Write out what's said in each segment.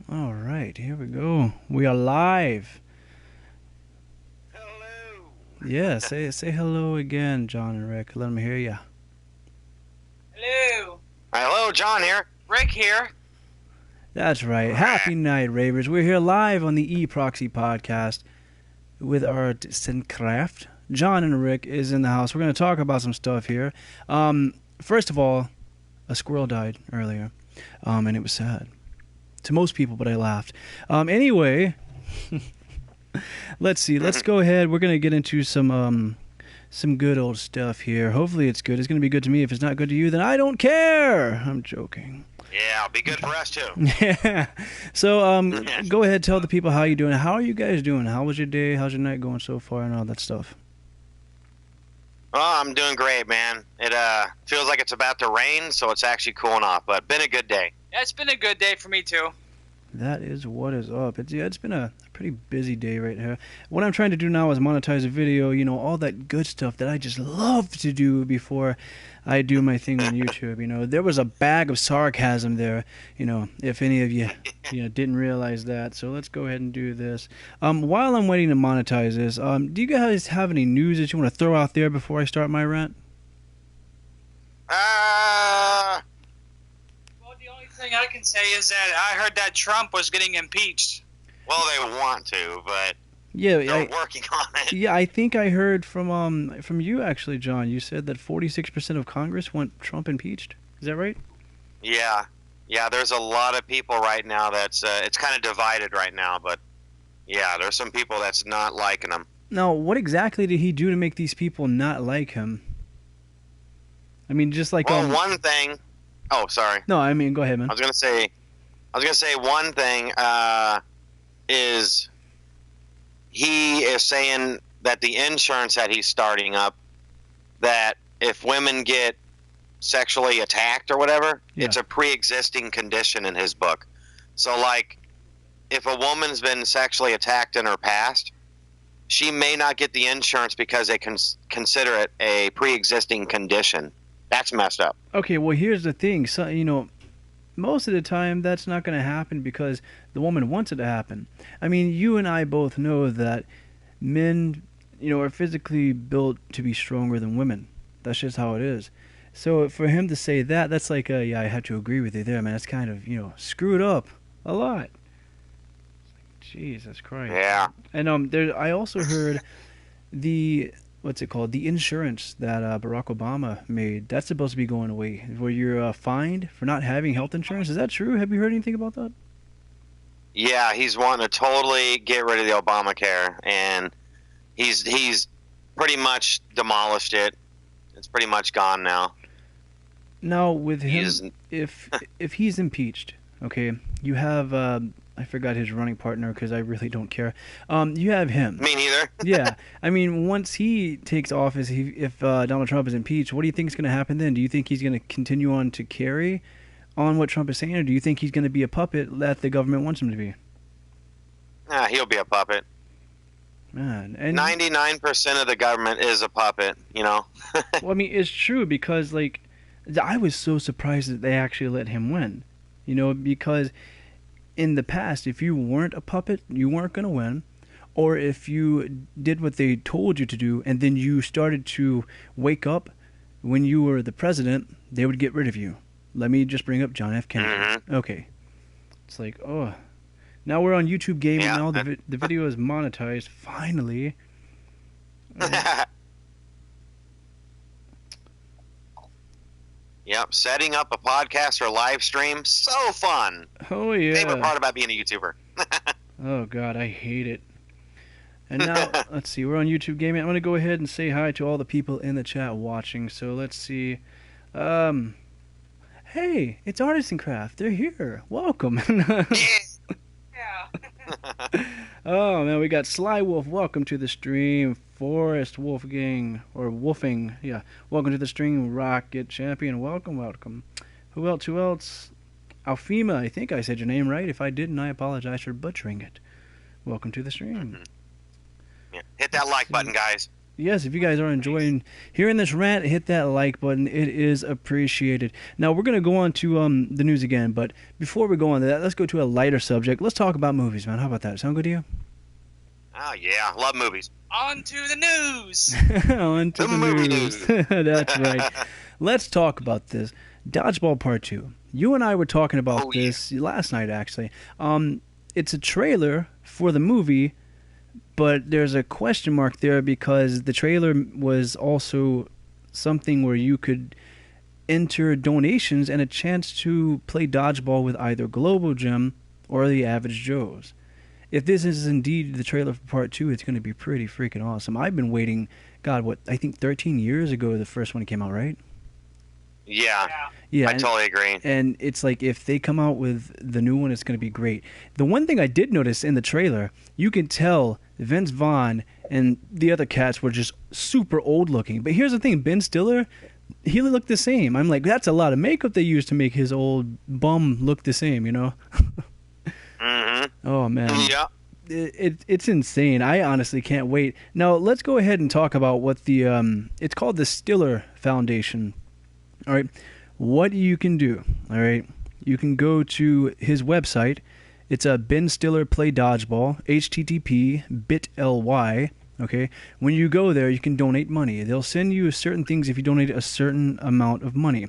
All right, here we go. We are live. Hello. Yeah, say hello again, John and Rick. Let them hear you. Hello. Hello, John here. Rick here. That's right. Happy night, ravers. We're here live on the Proxy podcast with Artisan Craft. John and Rick is in the house. We're going to talk about some stuff here. First of all, a squirrel died earlier, and it was sad to most people, but I laughed. Anyway, let's see. Let's go ahead. We're going to get into some good old stuff here. Hopefully it's good. It's going to be good to me. If it's not good to you, then I don't care. I'm joking. Yeah, it'll be good for us, too. Yeah. So, go ahead, tell the people how you're doing. How are you guys doing? How was your day? How's your night going so far and all that stuff? Oh, I'm doing great, man. It feels like it's about to rain, so it's actually cooling off, but been a good day. Yeah, it's been a good day for me, too. That is what is up. It's been a pretty busy day right here. What I'm trying to do now is monetize a video, all that good stuff that I just love to do before I do my thing on YouTube. There was a bag of sarcasm there, if any of you, didn't realize that. So let's go ahead and do this. While I'm waiting to monetize this, do you guys have any news that you want to throw out there before I start my rant? Well, the only thing I can say is that I heard that Trump was getting impeached. Well, they want to, but yeah, they're working on it. Yeah, I think I heard from you actually, John. You said that 46% of Congress want Trump impeached. Is that right? Yeah, there's a lot of people right now that's it's kind of divided right now, but yeah, there's some people that's not liking him. Now, what exactly did he do to make these people not like him? I mean, just like one thing. Oh, sorry. No, I mean, go ahead, man. I was gonna say one thing is he is saying that the insurance that he's starting up, that if women get sexually attacked or whatever, it's a pre-existing condition in his book. So, like, if a woman's been sexually attacked in her past, she may not get the insurance because they consider it a pre-existing condition. That's messed up. Okay, well, here's the thing. So, most of the time that's not going to happen because the woman wants it to happen. I mean, you and I both know that men, are physically built to be stronger than women. That's just how it is. So for him to say that, that's like, yeah, I have to agree with you there, man. That's kind of, screwed up a lot. Jesus Christ. Yeah. And I also heard the insurance that Barack Obama made. That's supposed to be going away, where you're fined for not having health insurance. Is that true? Have you heard anything about that? Yeah, he's wanting to totally get rid of the Obamacare, and he's pretty much demolished it. It's pretty much gone now. Now, with him, if he's impeached, okay, you have I forgot his running partner because I really don't care. You have him. Me neither. Yeah, I mean, once he takes office, if Donald Trump is impeached, what do you think is going to happen then? Do you think he's going to continue on to carry on what Trump is saying, or do you think he's going to be a puppet that the government wants him to be? He'll be a puppet. Man, and 99% of the government is a puppet. Well, I mean, it's true because I was so surprised that they actually let him win. Because in the past, if you weren't a puppet, you weren't going to win. Or if you did what they told you to do and then you started to wake up when you were the president, they would get rid of you. Let me just bring up John F. Kennedy. Mm-hmm. Okay. It's like, oh. Now we're on YouTube Gaming. Yeah. Now the video is monetized, finally. Yep, setting up a podcast or live stream, so fun. Oh, yeah. Favorite part about being a YouTuber. Oh, God, I hate it. And now, let's see, we're on YouTube Gaming. I'm going to go ahead and say hi to all the people in the chat watching. So let's see. Hey, it's Artisan Craft. They're here. Welcome. Yeah. Oh, man, we got Sly Wolf. Welcome to the stream. Forest Wolfgang, or Wolfing. Yeah, welcome to the stream. Rocket Champion. Welcome. Who else? Alfima, I think I said your name right. If I didn't, I apologize for butchering it. Welcome to the stream. Yeah. Hit that like button, guys. Yes, if you guys are enjoying hearing this rant, hit that like button. It is appreciated. Now, we're going to go on to the news again, but before we go on to that, let's go to a lighter subject. Let's talk about movies, man. How about that? Sound good to you? Oh, yeah. Love movies. On to the news. On to the movie news. news. That's right. Let's talk about this. Dodgeball Part 2. You and I were talking about this last night, actually. It's a trailer for the movie, but there's a question mark there because the trailer was also something where you could enter donations and a chance to play dodgeball with either Global Gym or the Average Joes. If this is indeed the trailer for Part 2, it's going to be pretty freaking awesome. I've been waiting, I think 13 years ago the first one came out, right? Yeah. Yeah, I totally agree. And it's like if they come out with the new one, it's going to be great. The one thing I did notice in the trailer, you can tell Vince Vaughn and the other cats were just super old looking. But here's the thing, Ben Stiller, he looked the same. I'm like, that's a lot of makeup they used to make his old bum look the same, you know? Mm-hmm. Oh, man. Yeah. It's insane. I honestly can't wait. Now, let's go ahead and talk about what the it's called the Stiller Foundation. All right. What you can do, all right? You can go to his website. It's a Ben Stiller Play Dodgeball, http://bit.ly. Okay, when you go there, you can donate money. They'll send you certain things if you donate a certain amount of money.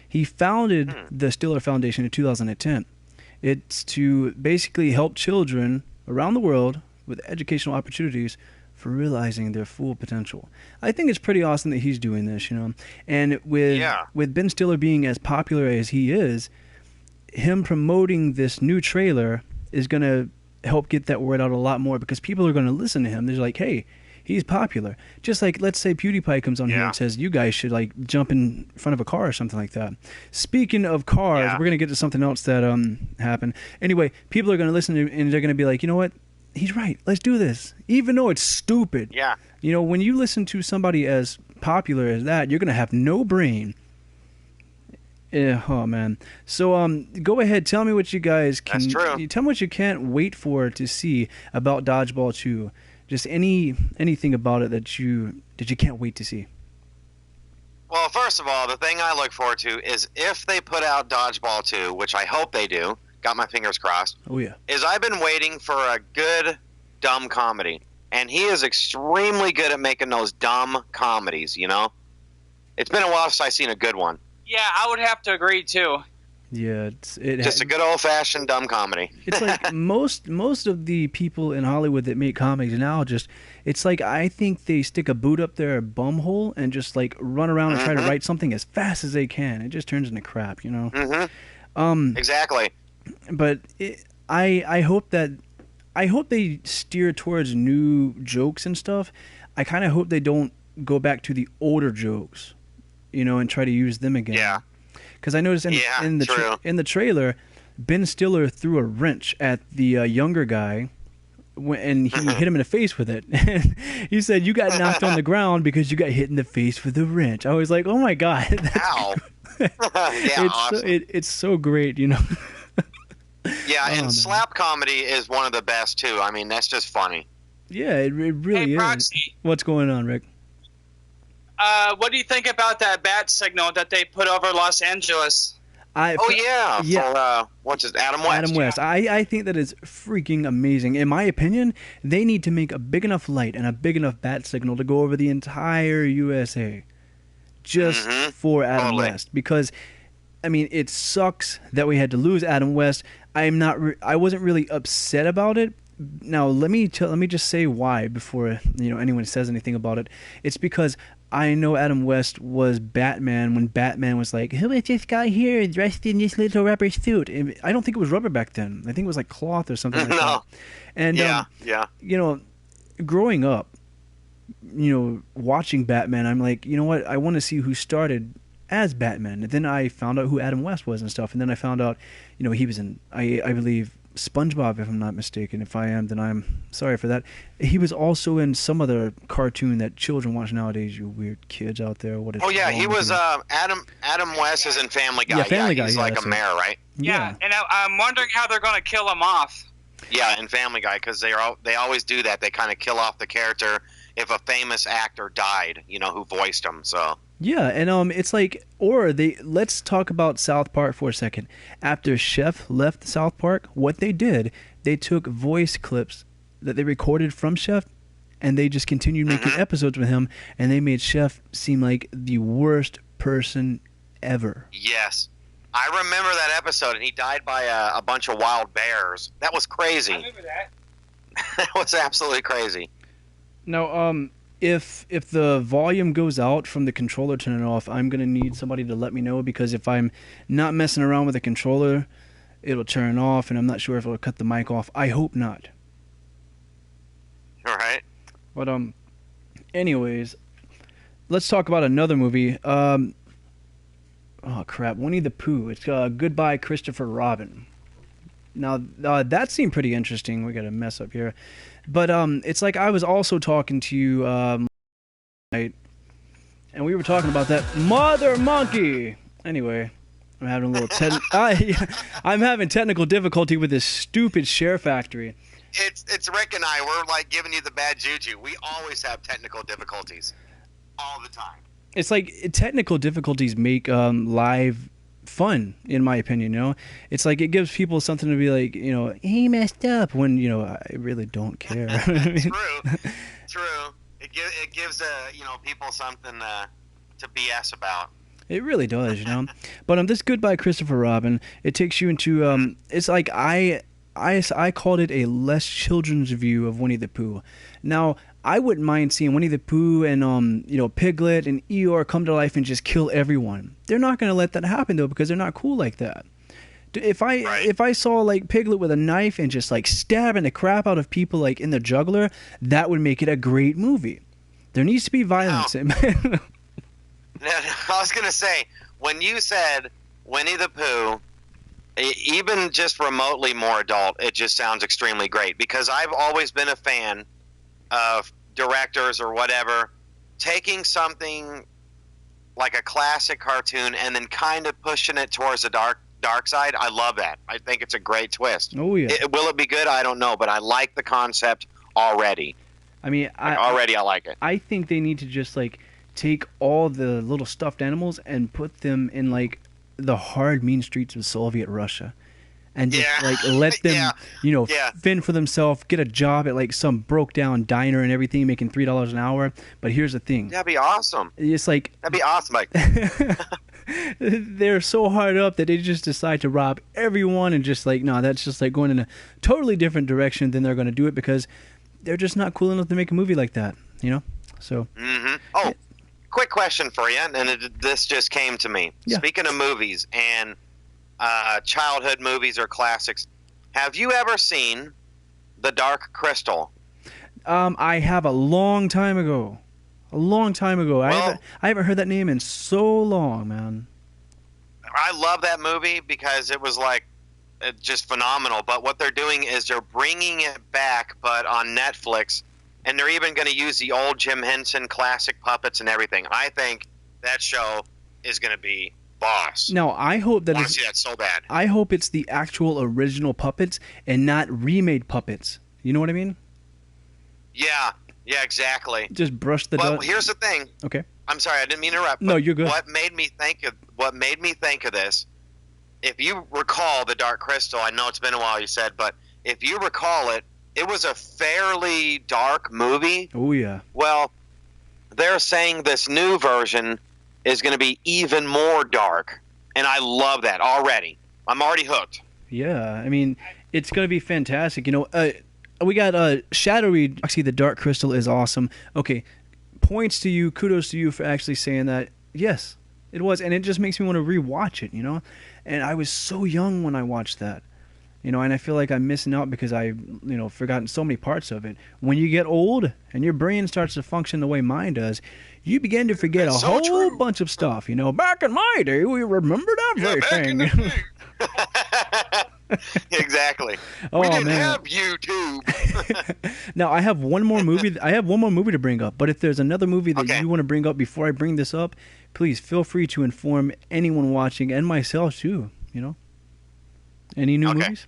He founded the Stiller Foundation in 2010. It's to basically help children around the world with educational opportunities for realizing their full potential. I think it's pretty awesome that he's doing this, you know. And with Ben Stiller being as popular as he is, him promoting this new trailer is going to help get that word out a lot more because people are going to listen to him. They're like, hey, he's popular. Just like, let's say PewDiePie comes on here and says, you guys should like jump in front of a car or something like that. Speaking of cars, we're going to get to something else that happened. Anyway, people are going to listen to and they're going to be like, you know what? He's right. Let's do this. Even though it's stupid. Yeah. You know, when you listen to somebody as popular as that, you're going to have no brain. Yeah, oh, man. So go ahead. Tell me what you guys can... That's true. Tell me what you can't wait for to see about Dodgeball 2. Just anything about it that you can't wait to see. Well, first of all, the thing I look forward to is if they put out Dodgeball 2, which I hope they do, got my fingers crossed, Oh, yeah. is I've been waiting for a good dumb comedy. And he is extremely good at making those dumb comedies, you know? It's been a while since I've seen a good one. Yeah, I would have to agree too. Yeah, Just a good old-fashioned dumb comedy. It's like most of the people in Hollywood that make comedies now it's like I think they stick a boot up their bum hole and just like run around and try to write something as fast as they can. It just turns into crap, you know? Mm-hmm. Exactly. But I hope they steer towards new jokes and stuff. I kind of hope they don't go back to the older jokes, you know, and try to use them again. Yeah. Because I noticed in the trailer, Ben Stiller threw a wrench at the younger guy, and he hit him in the face with it. And he said, "You got knocked on the ground because you got hit in the face with the wrench." I was like, "Oh my god!" Ow. Awesome. It's so great, you know. Yeah, and man. slap comedy is one of the best too. I mean, that's just funny. Yeah, it really Hey, is. Proxy. What's going on, Rick? What do you think about that bat signal that they put over Los Angeles? For what's his Adam West? Adam West. I think that is freaking amazing. In my opinion, they need to make a big enough light and a big enough bat signal to go over the entire USA just for Adam West. Because, I mean, it sucks that we had to lose Adam West. I wasn't really upset about it. Now, let me just say why before anyone says anything about it. It's because I know Adam West was Batman when Batman was like, "Who is this guy here dressed in this little rubber suit?" And I don't think it was rubber back then. I think it was like cloth or something like that. And growing up, watching Batman, I'm like, you know what? I want to see who started as Batman. And then I found out who Adam West was and stuff. And then I found out, he was in, I believe, SpongeBob, if I'm not mistaken. If I am, then I'm sorry for that. He was also in some other cartoon that children watch nowadays. You weird kids out there. He was Adam West is in Family Guy. Yeah, Family Guy. He's like a mayor, right? Yeah, and I'm wondering how they're going to kill him off. Yeah, in Family Guy, because they always do that. They kind of kill off the character if a famous actor died, who voiced him. So Yeah, and it's like, or let's talk about South Park for a second. After Chef left South Park, what they did, they took voice clips that they recorded from Chef, and they just continued making episodes with him, and they made Chef seem like the worst person ever. yes, I remember that episode, and he died by a bunch of wild bears. That was crazy. I remember that. That was absolutely crazy. Now, if the volume goes out from the controller, turn it off. I'm gonna need somebody to let me know, because if I'm not messing around with the controller, it'll turn off, and I'm not sure if it'll cut the mic off. I hope not. All right. But anyways, let's talk about another movie. Oh crap, Winnie the Pooh. It's Goodbye Christopher Robin. Now that seemed pretty interesting. We got a mess up here, but it's like I was also talking to you night, and we were talking about that mother monkey. Anyway, I'm having a little I'm having technical difficulty with this stupid Share Factory. It's Rick and I. We're like giving you the bad juju. We always have technical difficulties, all the time. It's like technical difficulties make live fun, in my opinion. It's like it gives people something to be like, he messed up, when I really don't care. True. It gives people something to BS about. It really does, But this Goodbye Christopher Robin, it takes you into it's like I called it a less children's view of Winnie the Pooh. Now, I wouldn't mind seeing Winnie the Pooh and Piglet and Eeyore come to life and just kill everyone. They're not going to let that happen though, because they're not cool like that. If I saw like Piglet with a knife and just like stabbing the crap out of people like in the juggler, that would make it a great movie. There needs to be violence. I was going to say, when you said Winnie the Pooh, even just remotely more adult, it just sounds extremely great, because I've always been a fan of directors or whatever taking something like a classic cartoon and then kind of pushing it towards the dark side. I love that. I think it's a great twist. Oh yeah. Will it be good? I don't know, but I like the concept already. I mean, I like it. I think they need to just like take all the little stuffed animals and put them in like the hard, mean streets of Soviet Russia, and just like let them, fend for themselves, get a job at like some broke down diner and everything, making $3 an hour. But here's the thing. That'd be awesome. It's like that'd be awesome. Like they're so hard up that they just decide to rob everyone, and just like, no, that's just like going in a totally different direction than they're going to do it, because they're just not cool enough to make a movie like that. So. Mm-hmm. Oh. Quick question for you, and this just came to me. Yeah. Speaking of movies and childhood movies or classics, have you ever seen The Dark Crystal? I have a long time ago. Well, I haven't heard that name in so long, man. I love that movie because it was like just phenomenal. But what they're doing is they're bringing it back, but on Netflix. And they're even going to use the old Jim Henson classic puppets and everything. I think that show is going to be boss. No, I hope that I want to see that so bad. I hope it's the actual original puppets and not remade puppets. You know what I mean? Yeah, exactly. Just brush the dust. But here's the thing. Okay. I'm sorry, I didn't mean to interrupt. No, you're good. What made me think of this? If you recall The Dark Crystal, I know it's been a while, you said, but if you recall it. It was a fairly dark movie. Oh, yeah. Well, they're saying this new version is going to be even more dark. And I love that already. I'm already hooked. Yeah, I mean, it's going to be fantastic. We got Shadowy Proxy, The Dark Crystal is awesome. Okay, points to you, kudos to you for actually saying that. Yes, it was. And it just makes me want to rewatch it, And I was so young when I watched that. And I feel like I'm missing out because I've, forgotten so many parts of it. When you get old and your brain starts to function the way mine does, you begin to forget a whole bunch of stuff. Back in my day, we remembered everything. Exactly. We didn't have YouTube. Now, I have one more movie to bring up. But if there's another movie that you want to bring up before I bring this up, please feel free to inform anyone watching and myself too. Any new movies?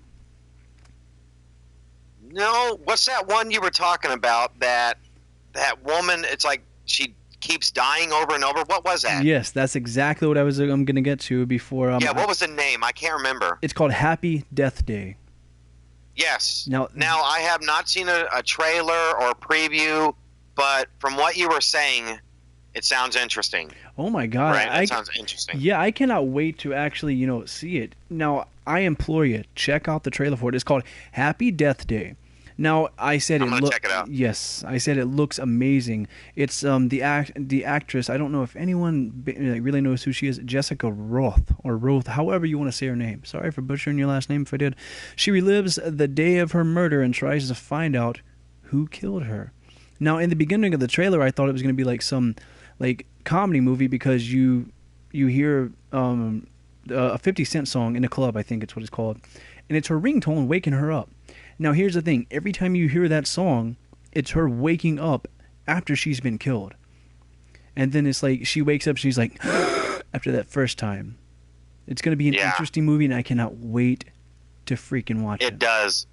No, what's that one you were talking about that that woman. It's like she keeps dying over and over. What was that? Yes, that's exactly what I'm going to get to before. Yeah, what was the name? I can't remember. It's called Happy Death Day. Yes. Now I have not seen a trailer or preview, but from what you were saying, it sounds interesting. Oh my God! Right, that sounds interesting. Yeah, I cannot wait to actually, see it. Now, I implore you, check out the trailer for it. It's called Happy Death Day. Now, I said I'm gonna check it out. Yes, I said it looks amazing. It's the actress. I don't know if anyone really knows who she is. Jessica Roth, however you want to say her name. Sorry for butchering your last name if I did. She relives the day of her murder and tries to find out who killed her. Now, in the beginning of the trailer, I thought it was going to be like some comedy movie because you hear a 50 Cent song in a club, I think it's what it's called, and it's her ringtone waking her up. Now here's the thing, every time you hear that song, it's her waking up after she's been killed. And then it's like she wakes up, she's like after that first time. It's going to be an interesting movie, and I cannot wait to freaking watch it. It does.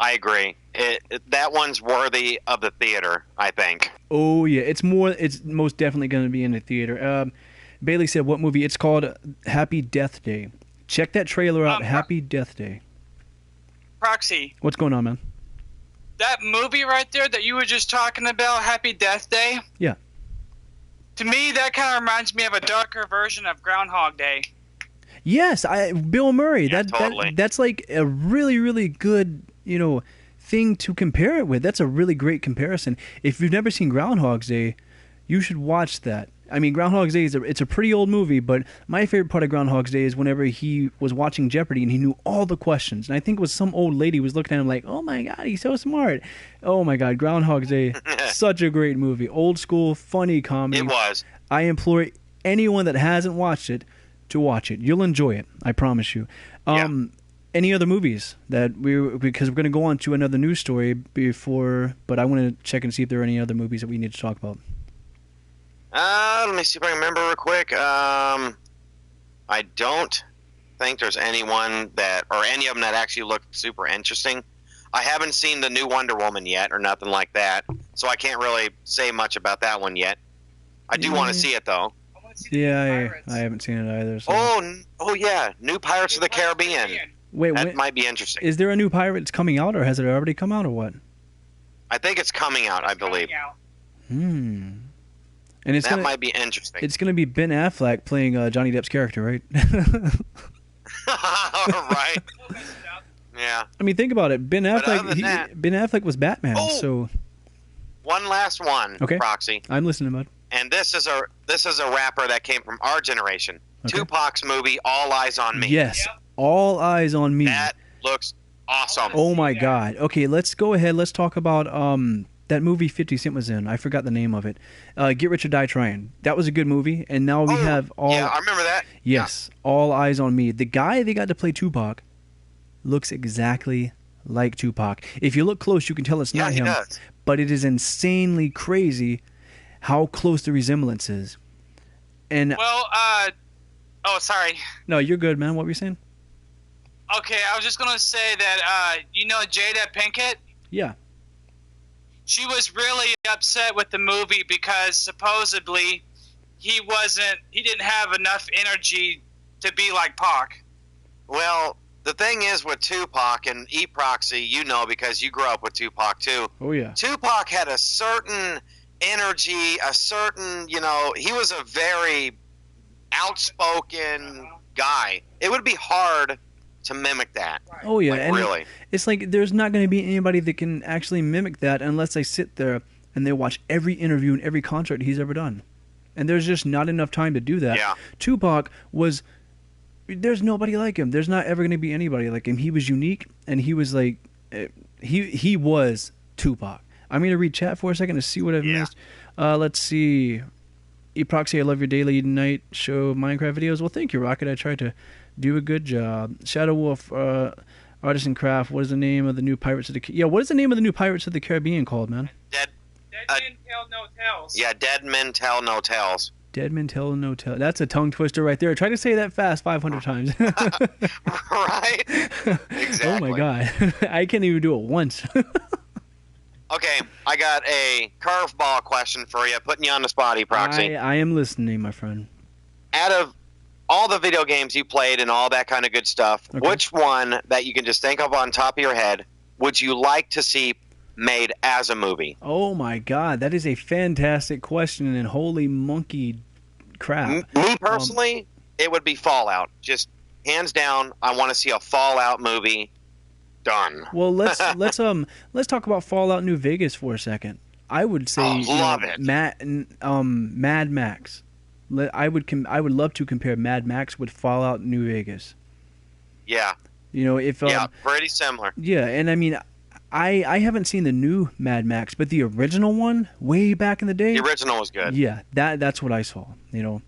I agree. That one's worthy of the theater, I think. Oh yeah, it's most definitely going to be in the theater. Bailey said, what movie? It's called Happy Death Day. Check that trailer out, Happy Death Day. Proxy. What's going on, man? That movie right there that you were just talking about, Happy Death Day? Yeah. To me, that kind of reminds me of a darker version of Groundhog Day. Yes, Bill Murray. Yeah, totally. That's like a really, really good, thing to compare it with. That's a really great comparison. If you've never seen Groundhog's Day, you should watch that. I mean, Groundhog's Day it's a pretty old movie, but my favorite part of Groundhog's Day is whenever he was watching Jeopardy and he knew all the questions. And I think it was some old lady was looking at him like, "Oh my God, he's so smart." Oh my God, Groundhog's Day, such a great movie. Old school, funny comedy. It was. I implore anyone that hasn't watched it to watch it. You'll enjoy it. I promise you. Any other movies because we're going to go on to another news story but I want to check and see if there are any other movies that we need to talk about. Let me see if I can remember real quick. I don't think there's anyone or any of them that actually look super interesting. I haven't seen the new Wonder Woman yet or nothing like that, so I can't really say much about that one yet. I do want to see it, though. Yeah, I haven't seen it either. So. Oh yeah, new Pirates of the Caribbean. Wait, that might be interesting. Is there a new Pirates coming out, or has it already come out, or what? I think it's coming out, I believe. And that might be interesting. It's going to be Ben Affleck playing Johnny Depp's character, right? Right. Yeah. I mean, think about it. Ben Affleck was Batman. So one last one, okay. Proxy. I'm listening, bud. And this is a rapper that came from our generation. Okay. Tupac's movie, All Eyes on Me. Yes, yep. All Eyes on Me. That looks awesome. Oh my God. Okay, let's go ahead. Let's talk about that movie 50 Cent was in. I forgot the name of it. Get Rich or Die Trying. That was a good movie. And now we have all. Yeah, I remember that. Yes, yeah. All Eyes on Me. The guy they got to play Tupac looks exactly like Tupac. If you look close, you can tell it's not him. Does. But it is insanely crazy how close the resemblance is. And sorry. No, you're good, man. What were you saying? Okay, I was just gonna say that Jada Pinkett. Yeah. She was really upset with the movie because supposedly he didn't have enough energy to be like Pac. Well, the thing is with Tupac and Proxy, because you grew up with Tupac too. Oh yeah. Tupac had a certain energy, he was a very outspoken guy. It would be hard to mimic that. Oh yeah, and really. It's like there's not going to be anybody that can actually mimic that unless they sit there and they watch every interview and every concert he's ever done. And there's just not enough time to do that. Yeah. Tupac there's nobody like him. There's not ever going to be anybody like him. He was unique, and he was like he was Tupac. I'm going to read chat for a second to see what I've missed. Let's see. Proxy, I love your daily night show Minecraft videos. Well, thank you, Rocket. I tried to do a good job. Shadow Wolf, Artisan Craft. What is the name of the new Pirates of the what is the name of the new Pirates of the Caribbean called, man? Dead Men Tell No Tales. Yeah, Dead Men Tell No Tales. Dead Men Tell No Tales. That's a tongue twister right there. Try to say that fast 500 times. Right? Exactly. Oh my God. I can't even do it once. Okay, I got a curveball question for you, putting you on the spotty, Proxy. I am listening, my friend. Out of all the video games you played and all that kind of good stuff, Okay. which one that you can just think of on top of your head would you like to see made as a movie? Oh my God, that is a fantastic question, and holy monkey crap. Me personally, it would be Fallout. Just hands down, I want to see a Fallout movie. Done. Well, let's talk about Fallout New Vegas for a second. I would say love it. Mad Max. I would love to compare Mad Max with Fallout New Vegas. Yeah. You know, if yeah, pretty similar. Yeah, and I mean, I haven't seen the new Mad Max, but the original one, way back in the day. The original was good. Yeah, that's what I saw. You know.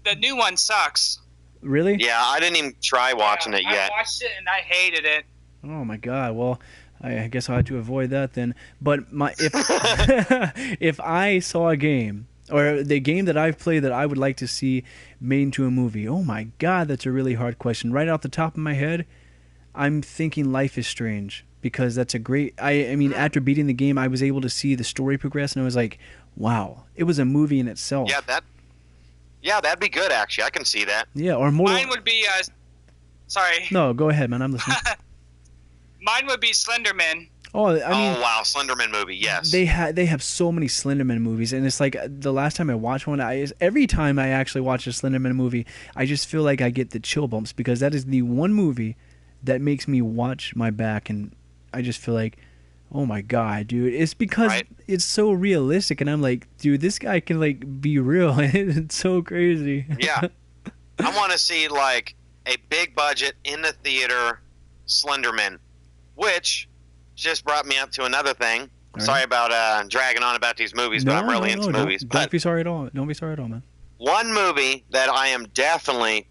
The new one sucks. Really? Yeah, I didn't even try watching it yet. I watched it and I hated it. Oh my God! Well, I guess I'll have to avoid that then. But if if I saw a game or the game that I've played that I would like to see made into a movie, oh my God, that's a really hard question. Right off the top of my head, I'm thinking Life is Strange because that's a great. I mean, after beating the game, I was able to see the story progress, and I was like, wow, it was a movie in itself. Yeah, that'd be good. Actually, I can see that. Yeah, or more. Mine would be. Sorry. No, go ahead, man. I'm listening. Mine would be Slenderman. Oh, I mean, oh wow, Slenderman movie, yes. They have so many Slenderman movies, and it's like the last time I watched one, every time I actually watch a Slenderman movie, I just feel like I get the chill bumps because that is the one movie that makes me watch my back, and I just feel like, oh my God, dude! It's because it's so realistic, and I'm like, dude, this guy can like be real. It's so crazy. Yeah, I want to see like a big budget in the theater Slenderman. Which just brought me up to another thing. Sorry about dragging on about these movies, but I'm really into movies. Don't be sorry at all. Don't be sorry at all, man. One movie that I am definitely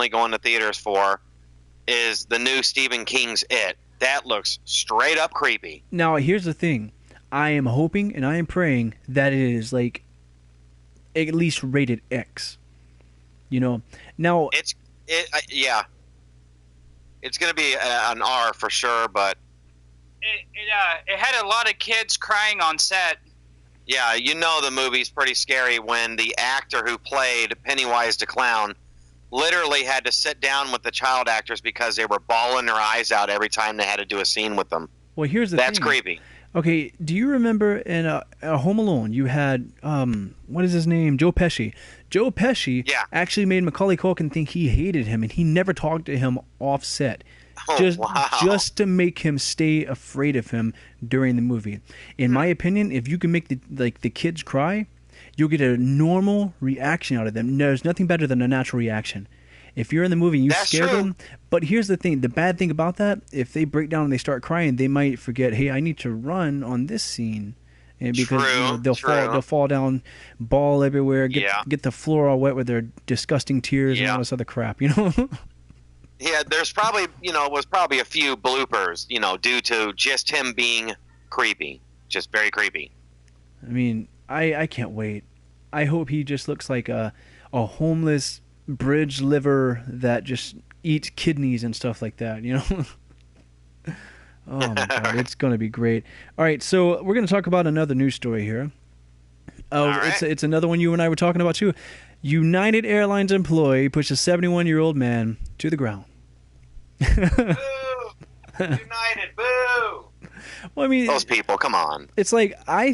going to theaters for is the new Stephen King's It. That looks straight up creepy. Now, here's the thing. I am hoping and I am praying that it is like at least rated X. You know. Now yeah. It's going to be an R for sure, but it had a lot of kids crying on set. Yeah, you know the movie's pretty scary when the actor who played Pennywise the Clown literally had to sit down with the child actors because they were bawling their eyes out every time they had to do a scene with them. Well, here's the thing. That's creepy. Okay, do you remember in Home Alone you had what is his name? Joe Pesci. Joe Pesci actually made Macaulay Culkin think he hated him, and he never talked to him off set. Just to make him stay afraid of him during the movie. In my opinion, if you can make the kids cry, you'll get a normal reaction out of them. There's nothing better than a natural reaction. If you're in the movie and you scare them, but here's the thing, the bad thing about that, if they break down and they start crying, they might forget, hey, I need to run on this scene. And because they'll fall down, bawl everywhere, get the floor all wet with their disgusting tears and all this other crap, you know? Yeah, there's probably, was probably a few bloopers, due to just him being creepy. Just very creepy. I mean, I can't wait. I hope he just looks like a homeless bridge liver that just eats kidneys and stuff like that, you know? Oh my God, it's going to be great. All right, so we're going to talk about another news story here. It's another one you and I were talking about too. United Airlines employee pushes a 71-year-old man to the ground. Boo! United, boo! Well, I mean, those people, come on. It's like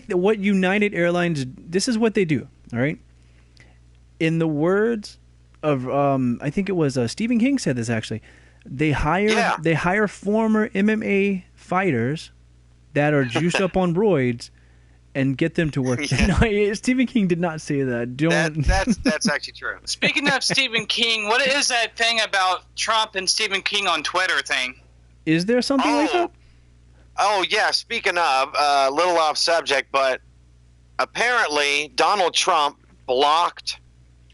what United Airlines, this is what they do, all right? In the words of I think it was Stephen King said this actually. They hire former MMA fighters that are juiced up on roids and get them to work. No, Stephen King did not say that. That's actually true. Speaking of Stephen King, what is that thing about Trump and Stephen King on Twitter thing? Is there something like that? Oh, yeah. Speaking of, a little off subject, but apparently Donald Trump blocked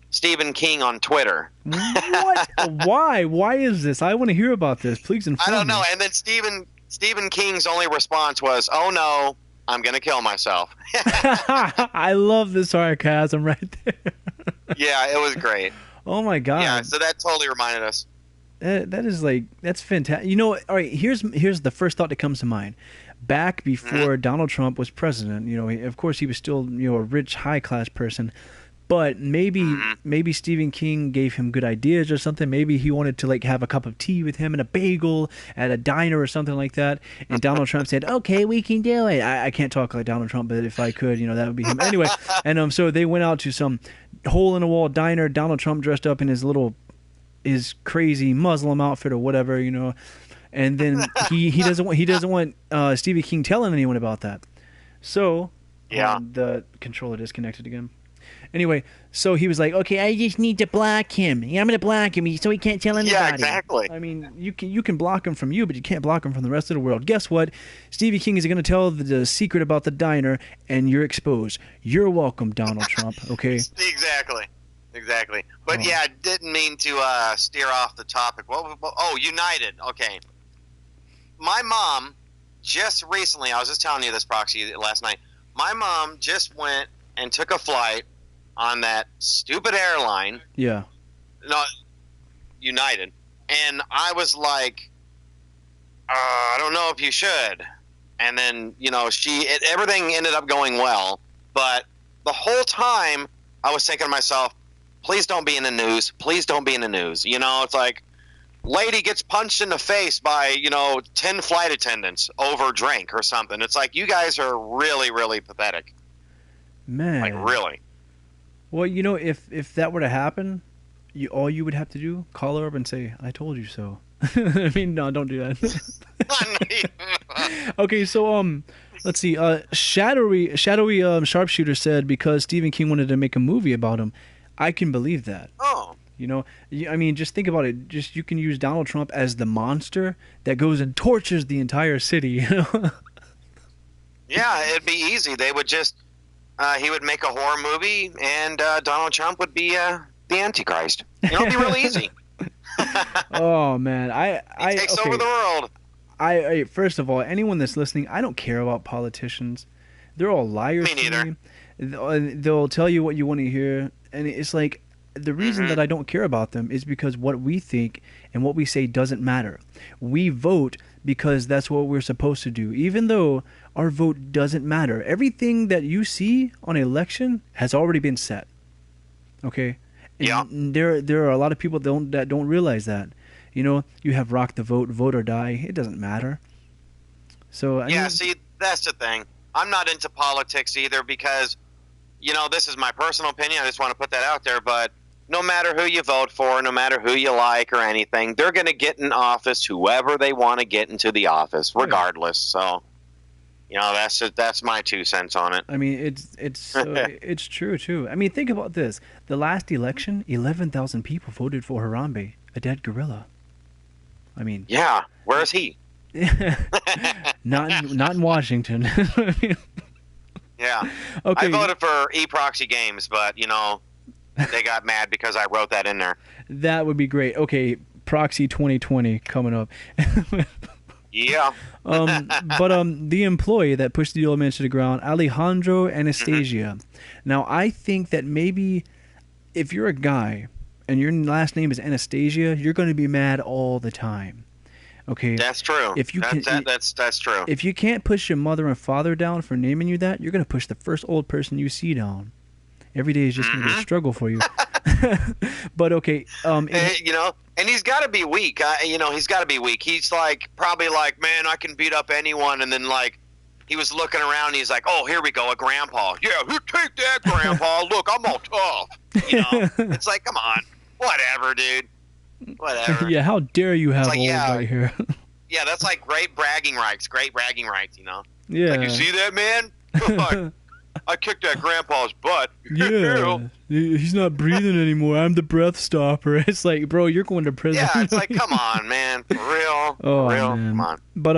Stephen King on Twitter. What? Why? Why is this? I want to hear about this. Please inform me. I don't know. And then Stephen King's only response was, "Oh no, I'm going to kill myself." I love the sarcasm right there. Yeah, it was great. Oh my God. Yeah, so that totally reminded us. That's fantastic. You know, all right, here's the first thought that comes to mind. back before Donald Trump was president. You know, of course he was still, you know, a rich, high-class person. But maybe Stephen King gave him good ideas or something. Maybe he wanted to like have a cup of tea with him and a bagel at a diner or something like that. And Donald Trump said, "Okay, we can do it." I can't talk like Donald Trump, but if I could, you know, that would be him. Anyway, and so they went out to some hole-in-the-wall diner. Donald Trump dressed up in his crazy Muslim outfit or whatever, you know. And then he doesn't want Stephen King telling anyone about that. So the controller disconnected again. Anyway, so he was like, "Okay, I just need to block him. I'm going to block him so he can't tell anybody." Yeah, exactly. I mean, you can block him from you, but you can't block him from the rest of the world. Guess what? Stevie King is going to tell the secret about the diner, and you're exposed. You're welcome, Donald Trump, okay? Exactly. But yeah, I didn't mean to steer off the topic. United. Okay. My mom just recently, I was just telling you this, Proxy, last night. My mom just went and took a flight on that stupid airline. Yeah. No, United. And I was like, I don't know if you should. And then, you know, everything ended up going well. But the whole time I was thinking to myself, please don't be in the news. Please don't be in the news. You know, it's like, lady gets punched in the face by, 10 flight attendants over drink or something. It's like, you guys are really, really pathetic. Man. Like, really. Well, if that were to happen, all you would have to do, call her up and say, "I told you so." I mean, no, don't do that. Okay, so let's see. Shadowy Sharpshooter said because Stephen King wanted to make a movie about him. I can believe that. Oh. I mean, just think about it. Just you can use Donald Trump as the monster that goes and tortures the entire city. Yeah, it'd be easy. They would just. He would make a horror movie, and Donald Trump would be the Antichrist. It'd be real easy. Oh man, he takes over the world. I first of all, anyone that's listening, I don't care about politicians. They're all liars. Me neither. To me. They'll tell you what you want to hear, and it's like the reason that I don't care about them is because what we think and what we say doesn't matter. We vote because that's what we're supposed to do, even though our vote doesn't matter. Everything that you see on an election has already been set. Okay? And yeah. There are a lot of people that don't realize that. You have rock the vote, vote or die. It doesn't matter. So see, that's the thing. I'm not into politics either because, this is my personal opinion. I just want to put that out there. But no matter who you vote for, no matter who you like or anything, they're going to get in office whoever they want to get into the office, regardless. So, that's my 2 cents on it. I mean, it's true too. I mean, think about this: the last election, 11,000 people voted for Harambe, a dead gorilla. I mean, yeah, where is he? not in Washington. I mean, yeah. Okay. I voted for Proxy Games, but they got mad because I wrote that in there. That would be great. Okay, Proxy 2020 coming up. Yeah. But the employee that pushed the old man to the ground, Alejandro Anastasia. Now, I think that maybe if you're a guy and your last name is Anastasia, you're going to be mad all the time. Okay. That's true. That's true. If you can't push your mother and father down for naming you that, you're going to push the first old person you see down. Every day is just going to be a struggle for you. But okay, and he's got to be weak. He's got to be weak. He's probably like, man, I can beat up anyone. And then he was looking around. And he's like, oh, here we go, a grandpa. Yeah, you take that, grandpa. Look, I'm all tough. It's like, come on, whatever, dude. Whatever. Yeah, how dare you have old right here? Yeah, that's like great bragging rights. Yeah. Like, you see that, man? I kicked that grandpa's butt. Yeah, he's not breathing anymore. I'm the breath stopper. It's like, bro, you're going to prison. Yeah, it's like, come on, man, for real. Oh, real, man. Come on. But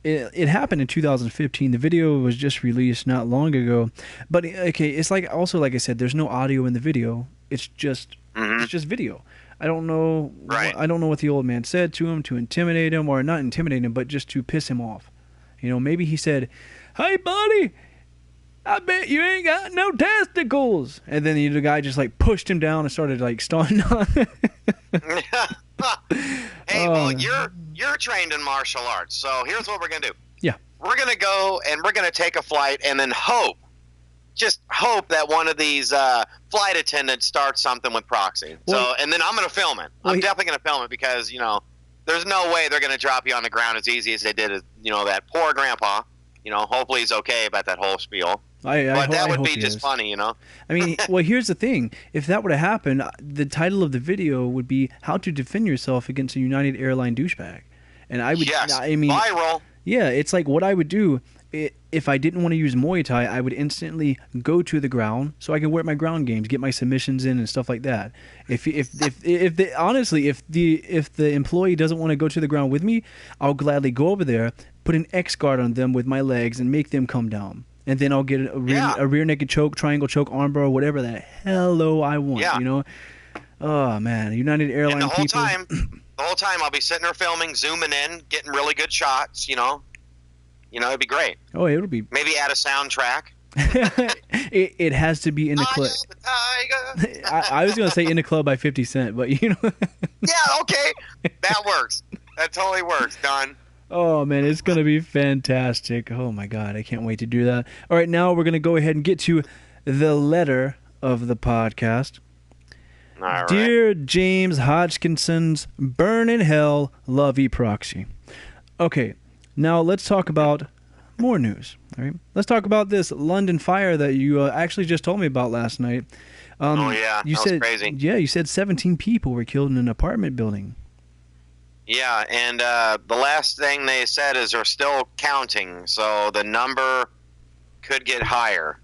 it happened in 2015. The video was just released not long ago. But okay, it's like I said, there's no audio in the video. It's just video. I don't know. Right. I don't know what the old man said to him to intimidate him, or not intimidate him, but just to piss him off. Maybe he said, "Hey, buddy, I bet you ain't got no testicles." And then the guy just pushed him down and started stomping on him. Hey, well, you're trained in martial arts, so here's what we're gonna do. Yeah. we're going to go and we're going to take a flight and then just hope that one of these flight attendants starts something with Proxy. Well, And then I'm going to film it. I'm definitely going to film it because, there's no way they're going to drop you on the ground as easy as they did, that poor grandpa. Hopefully he's okay about that whole spiel. But that would be just funny, I mean, well, here's the thing. If that would have happened, the title of the video would be "How to Defend Yourself Against a United Airline Douchebag." And I would, viral. Yeah, it's like what I would do if I didn't want to use Muay Thai. I would instantly go to the ground so I can work my ground games, get my submissions in, and stuff like that. If the employee doesn't want to go to the ground with me, I'll gladly go over there, put an X guard on them with my legs, and make them come down. And then I'll get a rear naked choke, triangle choke, armbar, whatever the hell I want. Yeah. Oh man, United Airline and the whole people. The whole time I'll be sitting there filming, zooming in, getting really good shots. It'd be great. Oh, it'll be. Maybe add a soundtrack. it has to be in the club. I was gonna say "In the Club" by 50 Cent, but Yeah, okay, that works. That totally works. Done. Oh man, it's gonna be fantastic. Oh my god, I can't wait to do that. All right, now we're gonna go ahead and get to the letter of the podcast. All right. Dear James Hodgkinson's burn in hell, lovey Proxy. Okay, now let's talk about more news. All right, let's talk about this London fire that you actually just told me about last night. That was crazy. Yeah, you said 17 people were killed in an apartment building. Yeah, and the last thing they said is they're still counting, so the number could get higher.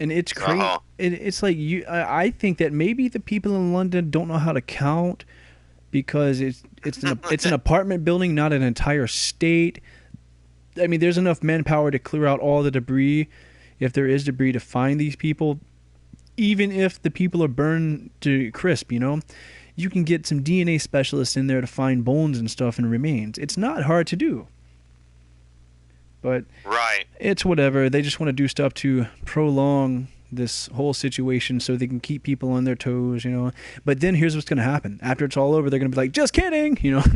And it's crazy. It's like I think that maybe the people in London don't know how to count because it's an apartment building, not an entire state. I mean, there's enough manpower to clear out all the debris, if there is debris, to find these people. Even if the people are burned to crisp, you can get some DNA specialists in there to find bones and stuff and remains. It's not hard to do. But right. It's whatever. They just want to do stuff to prolong this whole situation so they can keep people on their toes, But then here's what's going to happen. After it's all over, they're going to be like, just kidding, The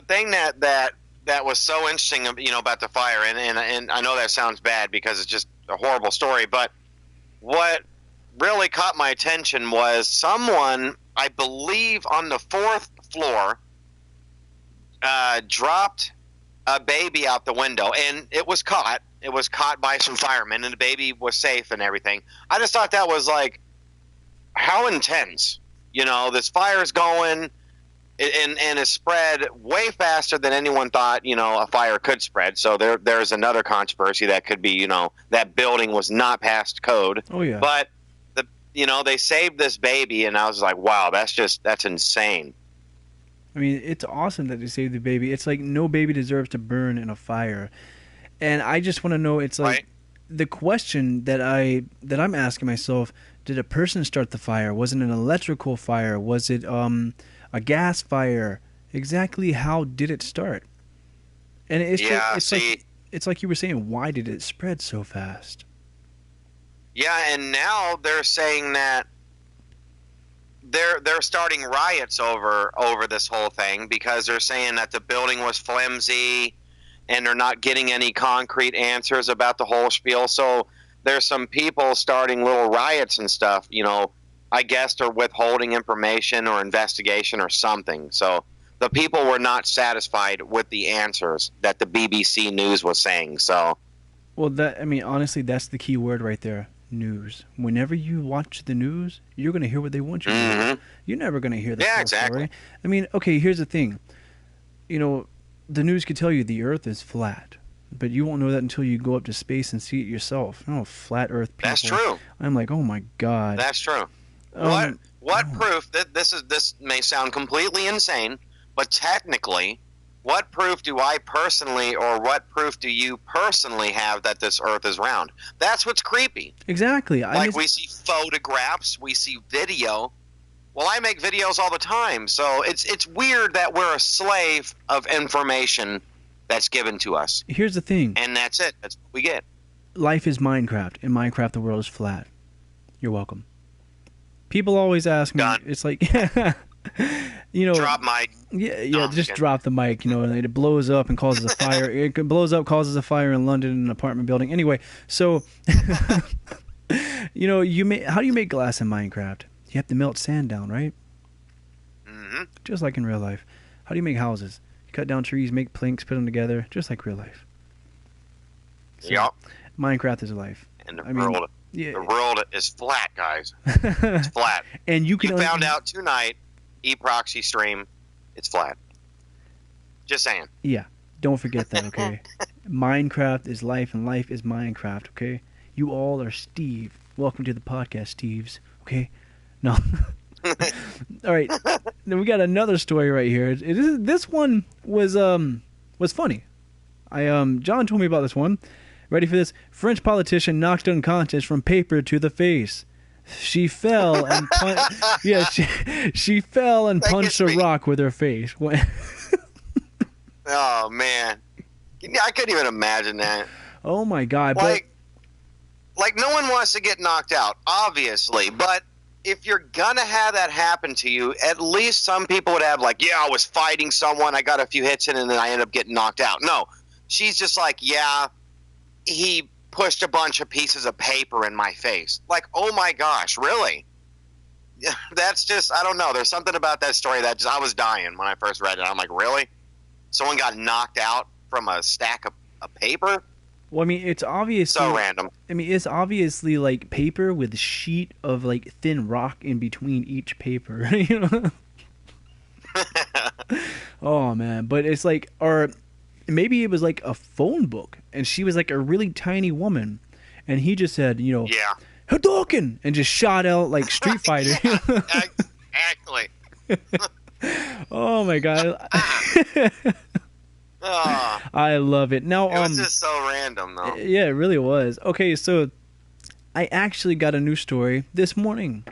thing that was so interesting, about the fire, and I know that sounds bad because it's just a horrible story, but what really caught my attention was someone, I believe on the 4th floor, dropped a baby out the window, and it was caught. It was caught by some firemen, and the baby was safe and everything. I just thought that was like, how intense. This fire's going, and it's spread way faster than anyone thought, a fire could spread. So there's another controversy that could be, that building was not past code. Oh, yeah. But, they saved this baby, and I was like, wow, that's insane. I mean, it's awesome that they saved the baby. It's like no baby deserves to burn in a fire. And I just want to know, it's like, right. The question that I'm asking myself, did a person start the fire? Was it an electrical fire? Was it a gas fire? Exactly how did it start? And it's like you were saying, why did it spread so fast? Yeah, and now they're saying that they're starting riots over this whole thing because they're saying that the building was flimsy and they're not getting any concrete answers about the whole spiel. So there's some people starting little riots and stuff, I guess they're withholding information or investigation or something. So the people were not satisfied with the answers that the BBC News was saying. So, well, honestly, that's the key word right there. News. Whenever you watch the news, you're going to hear what they want you to hear. You're never going to hear the full story. I mean, okay, here's the thing. The news could tell you the Earth is flat, but you won't know that until you go up to space and see it yourself. Flat Earth people. That's true. I'm like, oh my God. That's true. What proof? This may sound completely insane, but technically, what proof do I personally, or what proof do you personally have that this Earth is round? That's what's creepy. Exactly. We see photographs, we see video. Well, I make videos all the time, so it's weird that we're a slave of information that's given to us. Here's the thing. And that's it. That's what we get. Life is Minecraft. In Minecraft, the world is flat. You're welcome. People always ask me, Done. It's like, Drop mic. Yeah, just drop the mic, and it blows up and causes a fire. It blows up, causes a fire in London in an apartment building. Anyway, so, how do you make glass in Minecraft? You have to melt sand down, right? Mm-hmm. Just like in real life. How do you make houses? You cut down trees, make planks, put them together, just like real life. So, Yep. Minecraft is life. And the world is flat, guys. It's It's flat. And you found out tonight, Proxy stream, it's flat. Just saying. Yeah, don't forget that, okay? Minecraft is life, and life is Minecraft, okay? You all are Steve. Welcome to the podcast, Steves, okay? No. All right. Then we got another story right here. This one was funny. John told me about this one. Ready for this? French politician knocked unconscious from paper to the face. She fell and she fell and punched a rock with her face. Oh man, I couldn't even imagine that. Oh my God! Like no one wants to get knocked out, obviously. But if you're gonna have that happen to you, at least some people would have I was fighting someone, I got a few hits in, and then I end up getting knocked out. No, she's just he pushed a bunch of pieces of paper in my face. Oh my gosh, really? That's just, I don't know. There's something about that story that I was dying when I first read it. I'm like, really? Someone got knocked out from a stack of paper? Well, I mean, it's obviously so random. I mean, it's obviously paper with a sheet of thin rock in between each paper. Oh man, but it's or maybe it was a phone book, and she was a really tiny woman, and he just said, yeah, Hadouken, and just shot out Street Fighter. Exactly. Oh my God. I love it. Now, it was just so random, though. Yeah, it really was. Okay, so I actually got a new story this morning,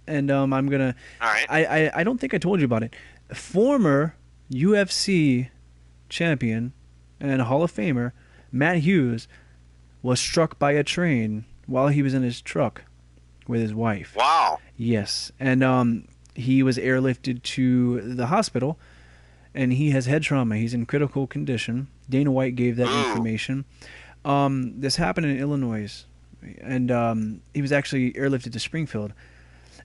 and I'm gonna. All right. I don't think I told you about it. Former UFC champion and Hall of Famer Matt Hughes was struck by a train while he was in his truck with his wife. Wow. Yes, and he was airlifted to the hospital, and he has head trauma. He's in critical condition. Dana White gave that information. This happened in Illinois, and he was actually airlifted to Springfield.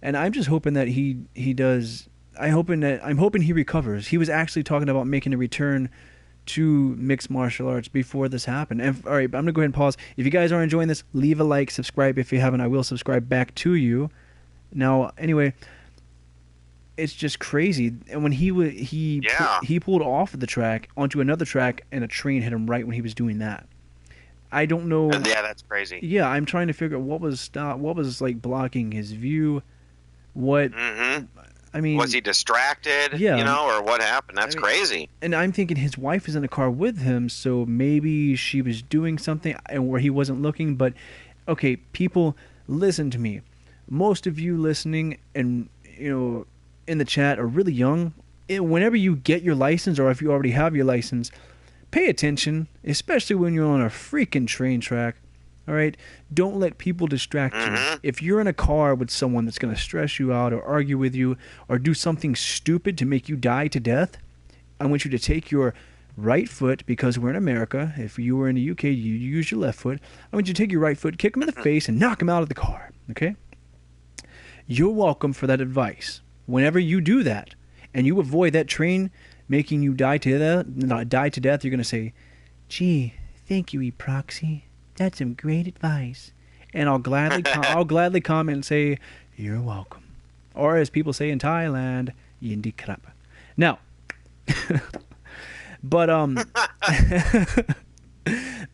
And I'm just hoping that he does. I'm hoping he recovers. He was actually talking about making a return to mixed martial arts before this happened. And all right, I'm gonna go ahead and pause. If you guys are enjoying this, leave a like, subscribe if you haven't. I will subscribe back to you. Now, anyway, it's just crazy. And when he pulled off of the track onto another track, and a train hit him right when he was doing that. I don't know. Yeah, that's crazy. Yeah, I'm trying to figure out what was blocking his view. What? Mm-hmm. I mean, was he distracted? Yeah, or what happened? That's crazy. And I'm thinking his wife is in the car with him, so maybe she was doing something and where he wasn't looking. But okay, people, listen to me. Most of you listening and in the chat are really young. Whenever you get your license, or if you already have your license, pay attention, especially when you're on a freaking train track. All right? Don't let people distract you. If you're in a car with someone that's going to stress you out or argue with you or do something stupid to make you die to death, I want you to take your right foot, because we're in America. If you were in the UK, you use your left foot. I want you to take your right foot, kick him in the face, and knock him out of the car. Okay? You're welcome for that advice. Whenever you do that and you avoid that train making you die to death, you're going to say, gee, thank you, Proxy. That's some great advice. And I'll gladly comment and say, you're welcome. Or as people say in Thailand, yindi krap. Now, but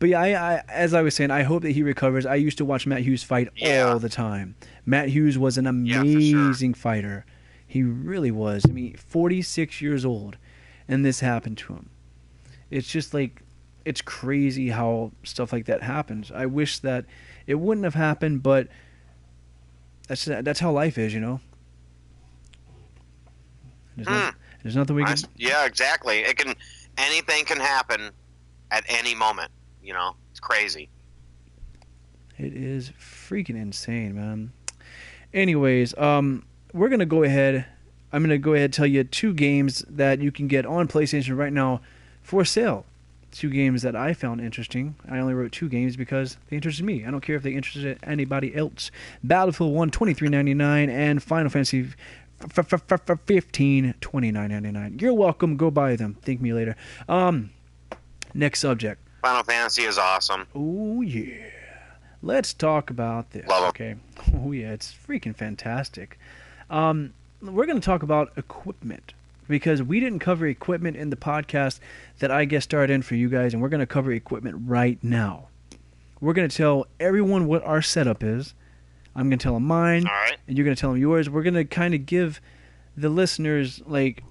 yeah, I as I was saying, I hope that he recovers. I used to watch Matt Hughes fight all the time. Matt Hughes was an amazing fighter. He really was. I mean, 46 years old, and this happened to him. It's just it's crazy how stuff like that happens. I wish that it wouldn't have happened, but that's how life is, There's nothing we can. Yeah, exactly. Anything can happen at any moment. It's crazy. It is freaking insane, man. Anyways, we're gonna go ahead. I'm going to go ahead and tell you 2 games that you can get on PlayStation right now for sale. 2 games that I found interesting. I only wrote 2 games because they interested me. I don't care if they interested anybody else. Battlefield 1, $23.99, and Final Fantasy 15, $29.99. You're welcome. Go buy them. Thank me later. Next subject. Final Fantasy is awesome. Oh, yeah. Let's talk about this. Love it. Okay. Oh, yeah. It's freaking fantastic. We're going to talk about equipment because we didn't cover equipment in the podcast that I guest starred in for you guys, and we're going to cover equipment right now. We're going to tell everyone what our setup is. I'm going to tell them mine, All right. and you're going to tell them yours. We're going to kind of give the listeners like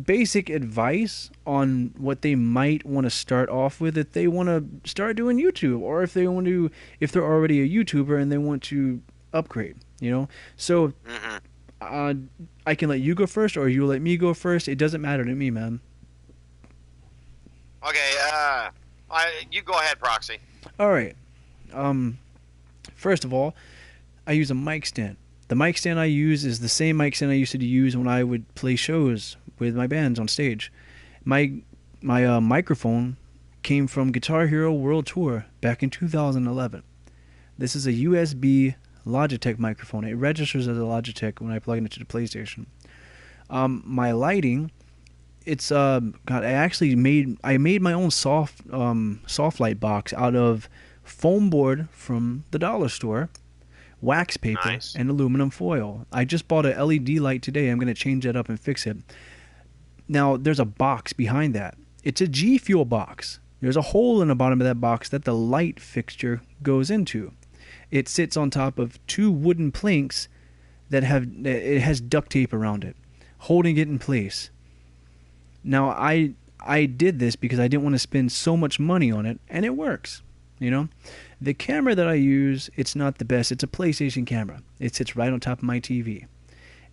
basic advice on what they might want to start off with if they want to start doing YouTube, or if they're already a YouTuber and they want to upgrade. So. Mm-hmm. I can let you go first, or you let me go first. It doesn't matter to me, man. Okay, you go ahead, Proxy. All right. First of all, I use a mic stand. The mic stand I use is the same mic stand I used to use when I would play shows with my bands on stage. My microphone came from Guitar Hero World Tour back in 2011. This is a USB Logitech microphone. It registers as a Logitech when I plug it into the PlayStation. My lighting, it's I made my own soft light box out of foam board from the dollar store, wax paper, Nice. and aluminum foil. I just bought a LED light today. I'm going to change that up and fix it. Now there's a box behind that. It's a G Fuel box. There's a hole in the bottom of that box that the light fixture goes into. It sits on top of 2 wooden planks it has duct tape around it, holding it in place. Now, I did this because I didn't want to spend so much money on it, and it works. The camera that I use, it's not the best. It's a PlayStation camera. It sits right on top of my TV,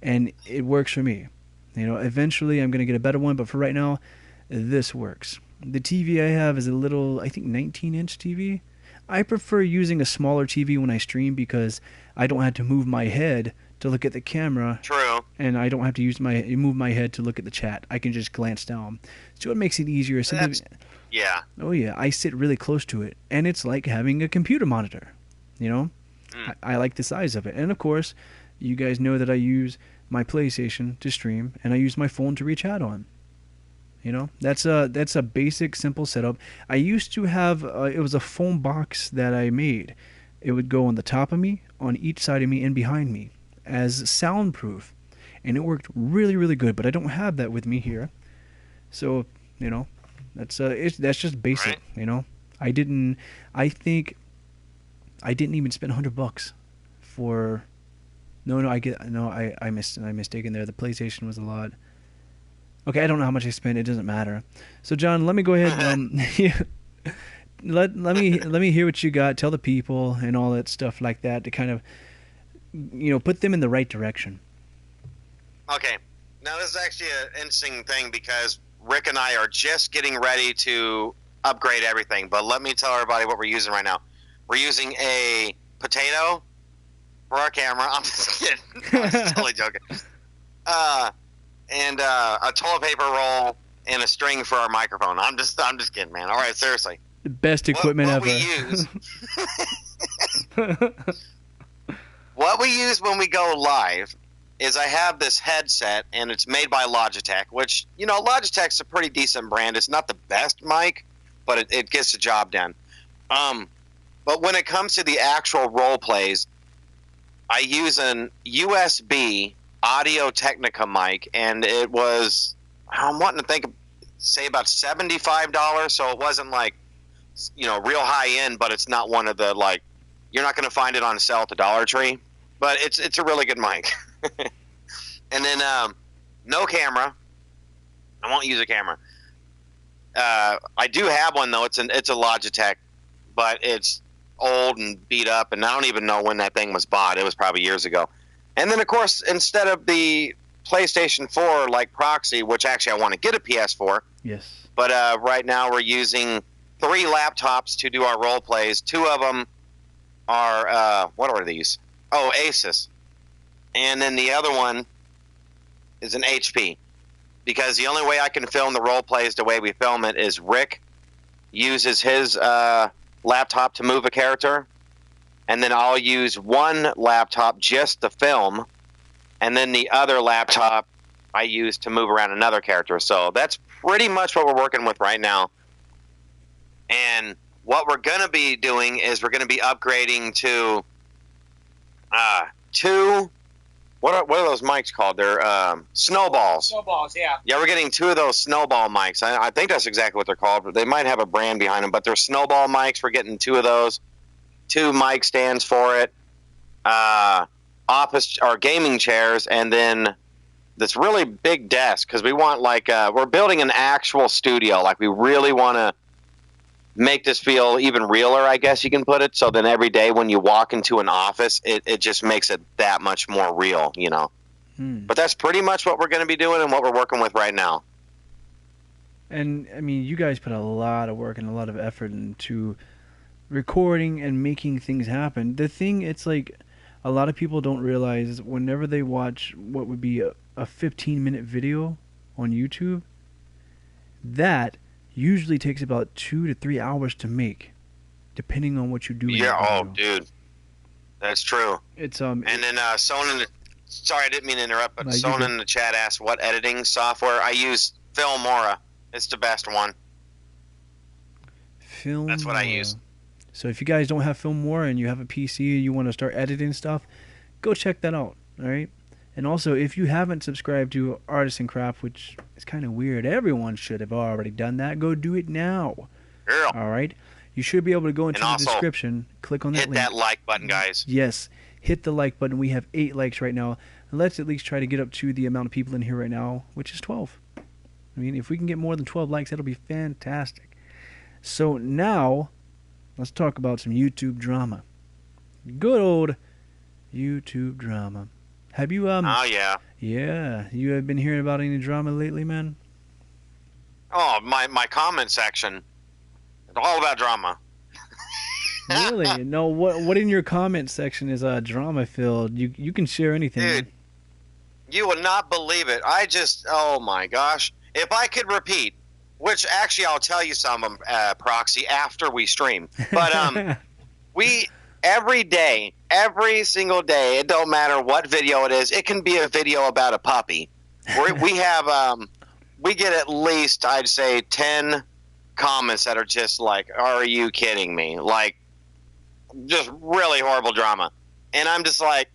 and it works for me. Eventually I'm going to get a better one, but for right now, this works. The TV I have is a little, I think, 19-inch TV. I prefer using a smaller TV when I stream because I don't have to move my head to look at the camera. True. And I don't have to move my head to look at the chat. I can just glance down. So it makes it easier. Yeah. Oh, yeah. I sit really close to it. And it's like having a computer monitor. I like the size of it. And, of course, you guys know that I use my PlayStation to stream, and I use my phone to reach out on. That's a basic, simple setup. I used to have it was a foam box that I made. It would go on the top of me, on each side of me, and behind me as soundproof, and it worked really, really good. But I don't have that with me here, so that's just basic. Right. I didn't even spend $100 for. I mistaken there. The PlayStation was a lot. Okay, I don't know how much I spent. It doesn't matter. So, John, let me go ahead. Let me hear what you got. Tell the people and all that stuff like that to kind of, put them in the right direction. Okay. Now, this is actually an interesting thing because Rick and I are just getting ready to upgrade everything. But let me tell everybody what we're using right now. We're using a potato for our camera. I'm just kidding. I'm just totally joking. And a toilet paper roll and a string for our microphone. I'm just kidding, man. All right, seriously. The best equipment what ever. What we use when we go live is I have this headset, and it's made by Logitech, which, Logitech's a pretty decent brand. It's not the best mic, but it gets the job done. But when it comes to the actual role plays, I use an USB Audio Technica mic, and it was, I'm wanting to say about $75, so it wasn't like, real high end, but it's not one of the, like, you're not going to find it on sale at the Dollar Tree, but it's a really good mic. And then no camera. I won't use a camera. I do have one, though. It's a Logitech, but it's old and beat up, and I don't even know when that thing was bought. It was probably years ago. And then, of course, instead of the PlayStation 4 like Proxy, which actually I want to get a PS4. Yes. But right now we're using 3 laptops to do our role plays. 2 of them are, what are these? Oh, Asus. And then the other one is an HP. Because the only way I can film the role plays the way we film it is Rick uses his laptop to move a character, and then I'll use one laptop just to film, and then the other laptop I use to move around another character. So that's pretty much what we're working with right now. And what we're going to be doing is we're going to be upgrading to two... What are those mics called? They're snowballs. Snowballs, yeah. Yeah, we're getting two of those snowball mics. I think that's exactly what they're called. But they might have a brand behind them, but they're snowball mics. We're getting two of those. 2 mic stands for it. Office or gaming chairs, and then this really big desk because we want we're building an actual studio. Like we really want to make this feel even realer, I guess you can put it. So then every day when you walk into an office, it just makes it that much more real, you know. But that's pretty much what we're going to be doing and what we're working with right now. And, I mean, you guys put a lot of work and a lot of effort into recording and making things happen. The thing, it's like a lot of people don't realize whenever they watch what would be a 15-minute video on YouTube, that usually takes about 2 to 3 hours to make, depending on what you do. Yeah, oh, dude, that's true. It's and then Sonnen, sorry, I didn't mean to interrupt, but Sonnen in the chat asked what editing software I use. Filmora, it's the best one. Filmora. That's what I use. So if you guys don't have Filmora and you have a PC and you want to start editing stuff, go check that out. All right. And also, if you haven't subscribed to Artisan Craft, which is kind of weird, everyone should have already done that. Go do it now. Yeah. All right? You should be able to go into the description, click on that link. Hit that like button, guys. Yes. Hit the like button. We have 8 likes right now. And let's at least try to get up to the amount of people in here right now, which is 12. I mean, if we can get more than 12 likes, that'll be fantastic. So now, let's talk about some YouTube drama. Good old YouTube drama. Have you Oh yeah. Yeah, you have been hearing about any drama lately, man? Oh, my comment section. It's all about drama. Really? No, what in your comment section is drama filled? You can share anything. Dude, you will not believe it. Oh my gosh. If I could repeat, which actually I'll tell you some of them, Proxy, after we stream. But we every day, every single day, it don't matter what video it is. It can be a video about a puppy. We have we get at least, I'd say, 10 comments that are just like, "Are you kidding me?" Like, just really horrible drama. And I'm just like,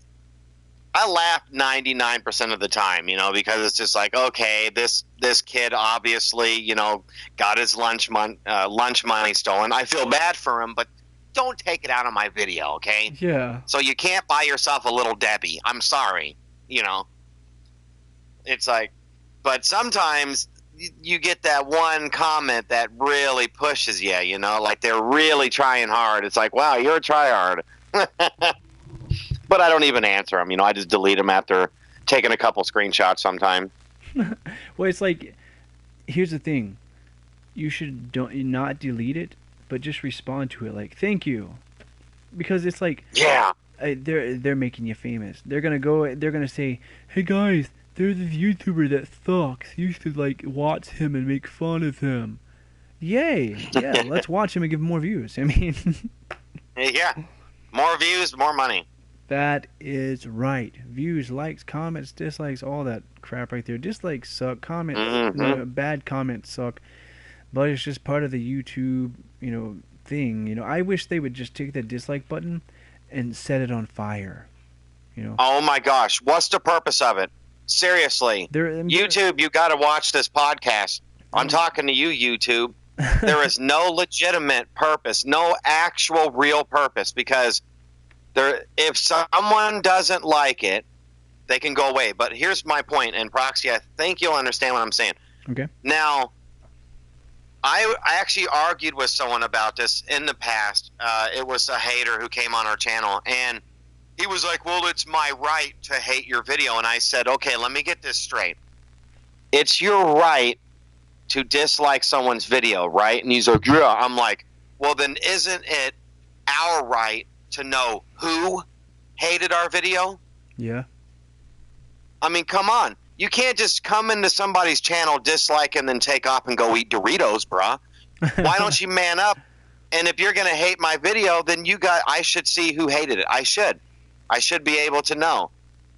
I laugh 99% of the time, you know, because it's just like, okay, this kid obviously, you know, got his lunch money stolen. I feel bad for him, but don't take it out on my video, okay? Yeah. So you can't buy yourself a Little Debbie. I'm sorry, you know. It's like, but sometimes you get that one comment that really pushes you, you know, like they're really trying hard. It's like, wow, you're a tryhard. But I don't even answer them, you know. I just delete them after taking a couple screenshots sometime. Well, it's like, here's the thing. You should not delete it, but just respond to it like, thank you. Because it's like, yeah, they're making you famous. They're gonna say, hey guys, there's this YouTuber that sucks. You should like watch him and make fun of him. Yay. Yeah, let's watch him and give him more views. I mean, yeah, more views, more money. That is right. Views, likes, comments, dislikes, all that crap right there. Dislikes suck. Comments, bad comments suck. But it's just part of the YouTube, you know, thing. You know, I wish they would just take that dislike button and set it on fire. You know. Oh my gosh, what's the purpose of it? Seriously, YouTube, you got to watch this podcast. I'm talking to you, YouTube. There is no legitimate purpose, no actual real purpose, because if someone doesn't like it, they can go away. But here's my point, and Proxy, I think you'll understand what I'm saying. Okay. Now, I actually argued with someone about this in the past. It was a hater who came on our channel, and he was like, well, it's my right to hate your video. And I said, okay, let me get this straight. It's your right to dislike someone's video, right? And he's like, yeah. I'm like, well, then isn't it our right to know who hated our video? Yeah. I mean, come on. You can't just come into somebody's channel, dislike, and then take off and go eat Doritos, bruh. Why don't you man up? And if you're going to hate my video, then I should see who hated it. I should be able to know.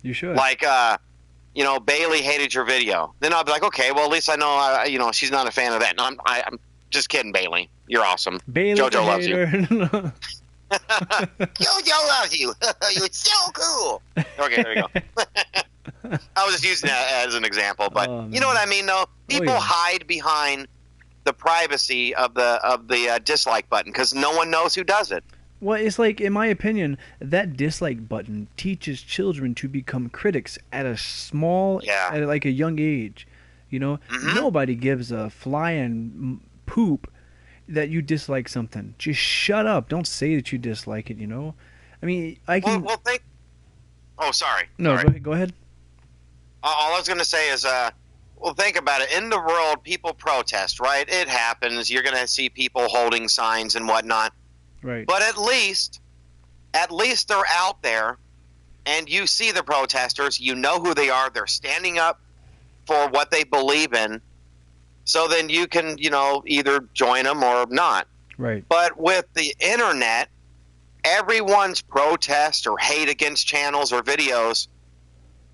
You should. Like, Bailey hated your video. Then I'll be like, okay, well, at least I know, she's not a fan of that. No, I'm just kidding, Bailey. You're awesome. Bailey JoJo loves you. JoJo loves you. You're so cool. Okay, there you go. I was just using that as an example, but you know what I mean, though. People hide behind the privacy of the dislike button because no one knows who does it. Well, it's like, in my opinion, that dislike button teaches children to become critics at a young age. Nobody gives a flying poop that you dislike something. Just shut up. Don't say that you dislike it. I mean, I can. Well, think. Oh, sorry. No, sorry. Go ahead. All I was going to say is, think about it. In the world, people protest, right? It happens. You're going to see people holding signs and whatnot. Right. But at least they're out there, and you see the protesters. You know who they are. They're standing up for what they believe in. So then you can, either join them or not. Right. But with the internet, everyone's protest or hate against channels or videos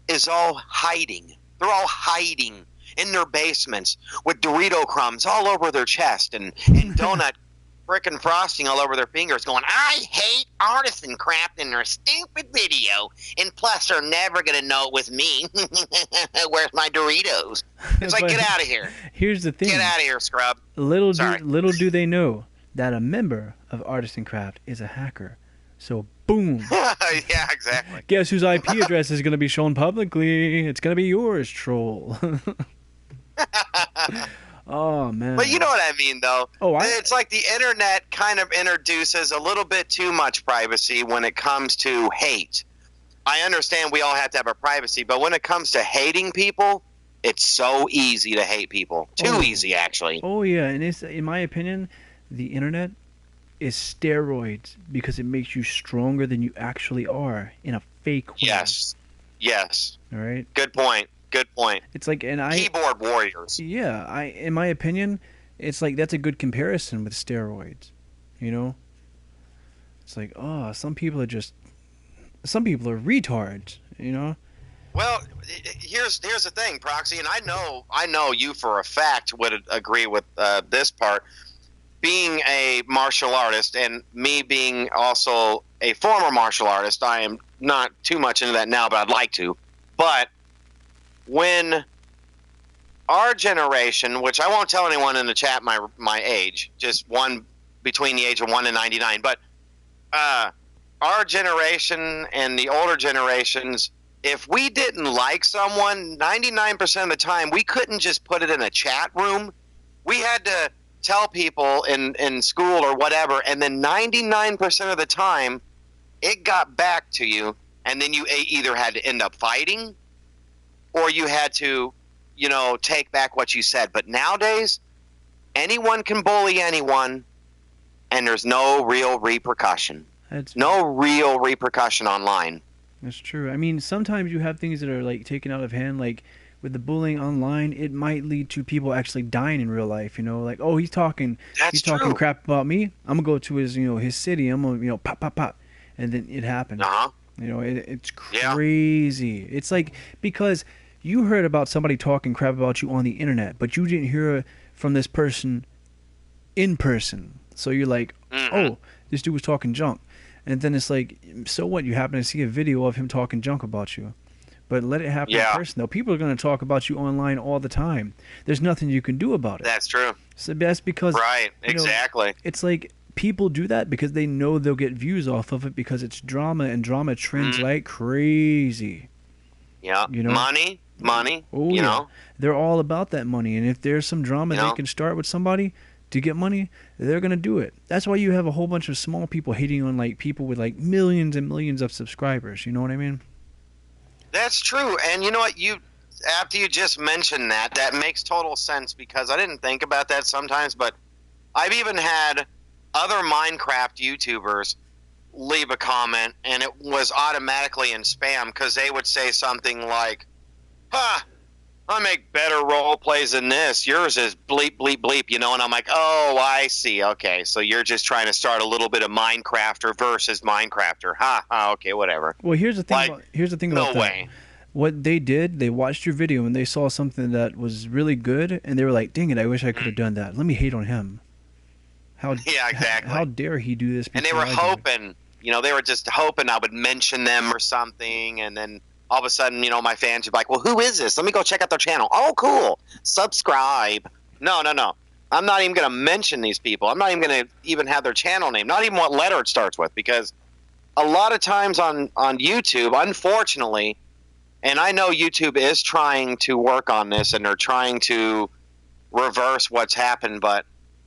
is all hiding. They're all hiding in their basements with Dorito crumbs all over their chest and donut frickin' frosting all over their fingers going, I hate Artisan crap in their stupid video, and plus they're never going to know it was me. Where's my Doritos? It's like, get out of here. Here's the thing. Get out of here, scrub. Little do they know that a member of Artisan Craft is a hacker. So, boom. Yeah, exactly. Guess whose IP address is going to be shown publicly? It's going to be yours, troll. Oh, man. But you know what I mean, though. It's like the internet kind of introduces a little bit too much privacy when it comes to hate. I understand we all have to have our privacy, but when it comes to hating people, it's so easy to hate people. Too easy, actually. Oh, yeah. And it's, in my opinion, the internet is steroids because it makes you stronger than you actually are in a fake way. Yes. All right? Good point. It's like, keyboard warriors. Yeah, in my opinion, it's like that's a good comparison with steroids. It's like, some people are retards. Well, here's the thing, Proxy, and I know you for a fact would agree with this part. Being a martial artist and me being also a former martial artist, I am not too much into that now, but I'd like to. But when our generation, which I won't tell anyone in the chat my age, just one between the age of 1 and 99, but our generation and the older generations, if we didn't like someone, 99% of the time, we couldn't just put it in a chat room. We had to tell people in school or whatever, and then 99% of the time, it got back to you, and then you either had to end up fighting or you had to, take back what you said. But nowadays, anyone can bully anyone, and there's no real repercussion. No real repercussion online. That's true. I mean, sometimes you have things that are, like, taken out of hand, like, with the bullying online, it might lead to people actually dying in real life, like, oh, he's talking crap about me. I'm going to go to his city. I'm going to, pop, pop, pop. And then it happens. Uh-huh. It's crazy. Yeah. It's like, because you heard about somebody talking crap about you on the internet, but you didn't hear from this person in person. So you're like, oh, this dude was talking junk. And then it's like, so what? You happen to see a video of him talking junk about you. But let it happen in person, though. People are going to talk about you online all the time. There's nothing you can do about it. That's true. So that's because... Right, exactly. It's like people do that because they know they'll get views off of it because it's drama, and drama trends like crazy. Yeah. Money. Oh, yeah. They're all about that money. And if there's some drama they can start with somebody to get money, they're going to do it. That's why you have a whole bunch of small people hating on, like, people with, like, millions and millions of subscribers. You know what I mean? That's true. And you know what? After you just mentioned that makes total sense because I didn't think about that sometimes, but I've even had other Minecraft YouTubers leave a comment and it was automatically in spam because they would say something like, I make better role plays than this. Yours is bleep, bleep, bleep, you know? And I'm like, oh, I see. Okay, so you're just trying to start a little bit of Minecrafter versus Minecrafter. Ha, ha, okay, whatever. Well, here's the thing. Like, Here's the thing about no that. way. What they did, they watched your video and they saw something that was really good, and they were like, "Dang it! I wish I could have done that. Let me hate on him. How Yeah, exactly. How dare he do this?" And they were hoping, you know, they were just hoping I would mention them or something, and then all of a sudden, you know, my fans would be like, well, who is this? Let me go check out their channel. Oh, cool. Subscribe. No. I'm not even going to mention these people. I'm not even going to even have their channel name, not even what letter it starts with, because a lot of times on YouTube, unfortunately, and I know YouTube is trying to work on this, and they're trying to reverse what's happened, but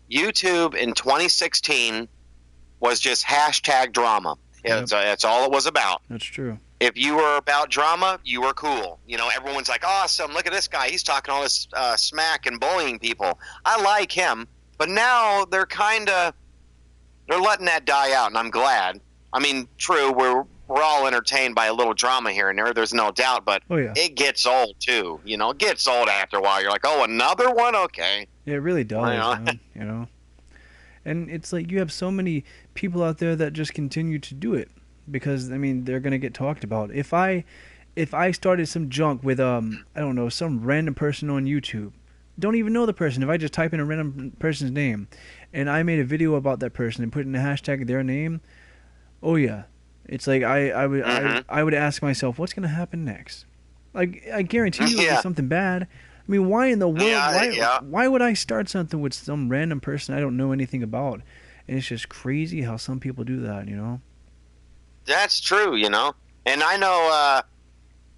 YouTube in 2016 was just hashtag drama. Yep. That's all it was about. That's true. If you were about drama, you were cool. You know, everyone's like, awesome, look at this guy. He's talking all this smack and bullying people. I like him. But now they're letting that die out, and I'm glad. I mean, true, we're all entertained by a little drama here and there. There's no doubt, but it gets old, too. You know, it gets old after a while. You're like, oh, another one? Okay. Yeah, it really does, man, you know. And it's like you have so many people out there that just continue to do it because, I mean, they're going to get talked about. If I started some junk with, I don't know, some random person on YouTube, don't even know the person, if I just type in a random person's name and I made a video about that person and put in a hashtag their name, oh, yeah. It's like I would ask myself, what's going to happen next? Like, I guarantee you it'll be something bad. I mean, why in the world? Why would I start something with some random person I don't know anything about? And it's just crazy how some people do that, you know. That's true, you know. And I know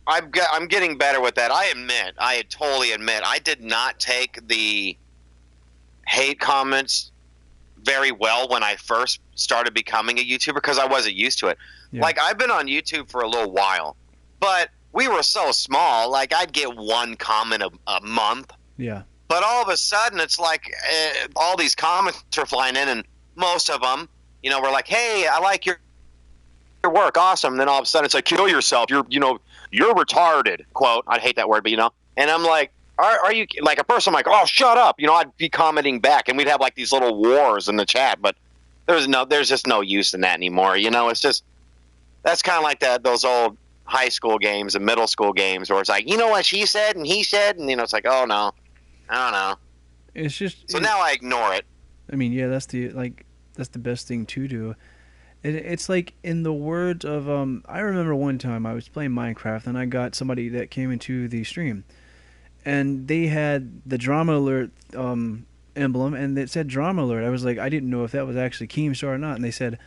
I'm getting better with that. I totally admit, I did not take the hate comments very well when I first started becoming a YouTuber because I wasn't used to it. Yeah. Like, I've been on YouTube for a little while, but we were so small. Like, I'd get one comment a month. Yeah. But all of a sudden, it's like all these comments are flying in, and most of them, you know, were like, "Hey, I like your work, awesome." And then all of a sudden, it's like, "Kill yourself. You're retarded." Quote. I'd hate that word, but you know. And I'm like, "Are you like a person?" I'm like, "Oh, shut up." You know, I'd be commenting back, and we'd have like these little wars in the chat. But there's just no use in that anymore. You know, it's just that's kind of like those old high school games and middle school games where it's like, you know what she said and he said, and you know, it's like, oh no, I don't know. It's just so now I ignore it. I mean, yeah, that's the best thing to do. It's like in the words of I remember one time I was playing Minecraft and I got somebody that came into the stream, and they had the drama alert emblem and it said drama alert. I was like, I didn't know if that was actually Keemstar or not, and they said,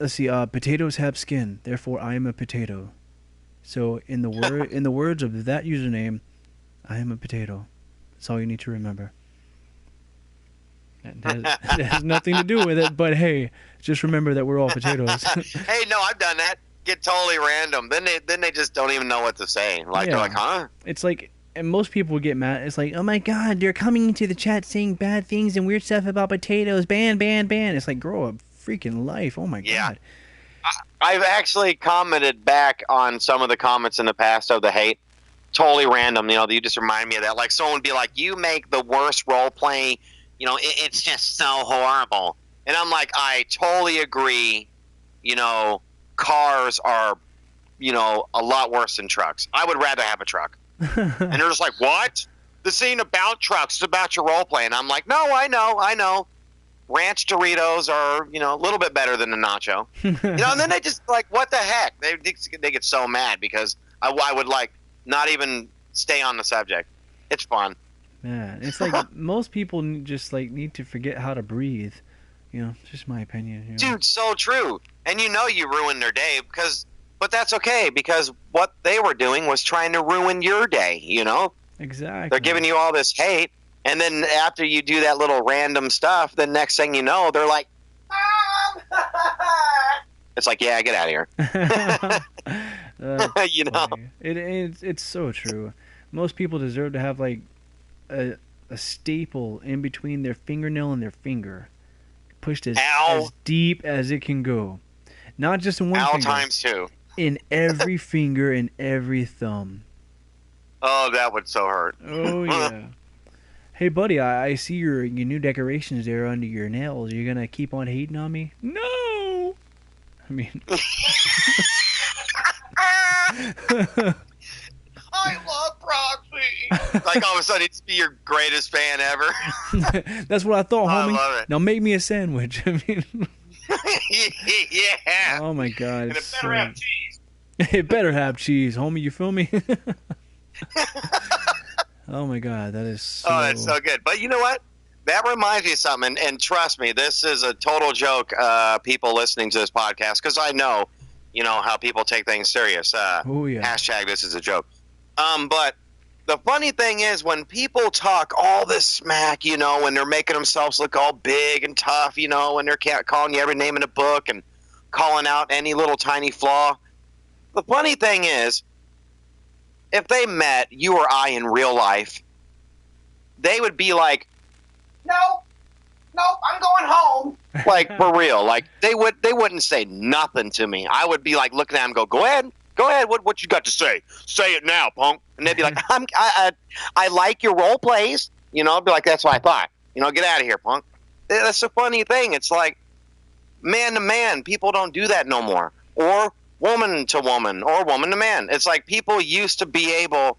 let's see, potatoes have skin, therefore I am a potato. So in the words of that username, I am a potato. That's all you need to remember. It has nothing to do with it, but hey, just remember that we're all potatoes. Hey, no, I've done that. Get totally random. Then they just don't even know what to say. Like, they're like, huh? It's like, and most people would get mad. It's like, oh my god, they're coming into the chat saying bad things and weird stuff about potatoes. Ban, ban, ban. It's like, grow a freaking life. Oh my god. I've actually commented back on some of the comments in the past of the hate. Totally random. You know, you just remind me of that. Like, someone would be like, you make the worst role play. You know, it's just so horrible. And I'm like, I totally agree. You know, cars are, you know, a lot worse than trucks. I would rather have a truck. And they're just like, what? This ain't about trucks. It's about your role play. And I'm like, no, I know. Ranch Doritos are, you know, a little bit better than the nacho. You know, and then they just like, what the heck? They get so mad because I would like not even stay on the subject. It's fun. Man, it's like most people just like need to forget how to breathe. You know, it's just my opinion. You know? Dude, so true. And you know you ruined their day but that's okay because what they were doing was trying to ruin your day, you know? Exactly. They're giving you all this hate, and then after you do that little random stuff, the next thing you know, they're like, Mom! It's like, yeah, get out of here. You know? It's so true. Most people deserve to have like a staple in between their fingernail and their finger, pushed as deep as it can go. Not just in one finger. Times two. In every finger and every thumb. Oh, that would so hurt. Oh yeah. Hey buddy, I see your new decorations there under your nails. You're gonna keep on hating on me? No. I mean. I love Proxy. Like all of a sudden, it's be your greatest fan ever. That's what I thought, homie. I love it. Now make me a sandwich. I mean. Yeah. Oh my god. And it better have cheese. It better have cheese, homie. You feel me? Oh my god, that is so... Oh, that's so good. But you know what? That reminds me of something, and trust me, this is a total joke, people listening to this podcast, because I know, how people take things serious. Oh, yeah. Hashtag this is a joke. But the funny thing is, when people talk all this smack, when they're making themselves look all big and tough, when they're calling you every name in the book and calling out any little tiny flaw, the funny thing is, if they met you or I in real life, they would be like, no, I'm going home. Like, for real. Like, they wouldn't say nothing to me. I would be like looking at them and go ahead. What you got to say? Say it now, punk. And they'd be like, I like your role plays. I'd be like, that's what I thought. Get out of here, punk. That's a funny thing. It's like, man to man, people don't do that no more. Or woman to woman, or woman to man. It's like people used to be able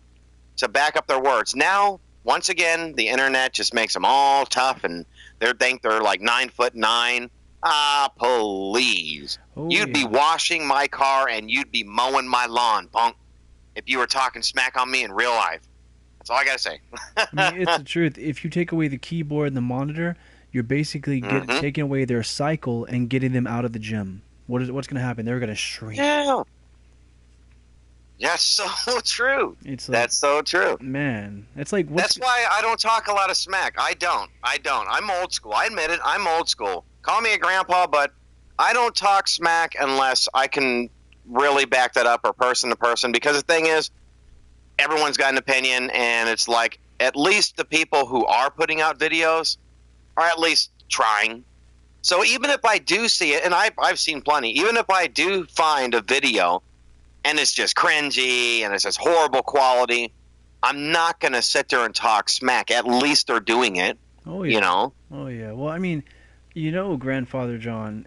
to back up their words. Now, once again, the internet just makes them all tough, and they think they're like 9'9". Please. Oh, You'd be washing my car and you'd be mowing my lawn, punk, if you were talking smack on me in real life. That's all I gotta say. I mean, it's the truth. If you take away the keyboard and the monitor, you're basically taking away their cycle and getting them out of the gym. What's going to happen? They're going to shrink. Yeah. That's so true. That's so true. Man, it's like... That's why I don't talk a lot of smack. I don't. I'm old school. I admit it. I'm old school. Call me a grandpa, but I don't talk smack unless I can really back that up or person to person. Because the thing is, everyone's got an opinion, and it's like at least the people who are putting out videos are at least trying. So even if I do see it, and I've seen plenty, even if I do find a video and it's just cringy and it's just horrible quality, I'm not going to sit there and talk smack. At least they're doing it, Oh, yeah. Oh, yeah. Well, I mean, Grandfather John,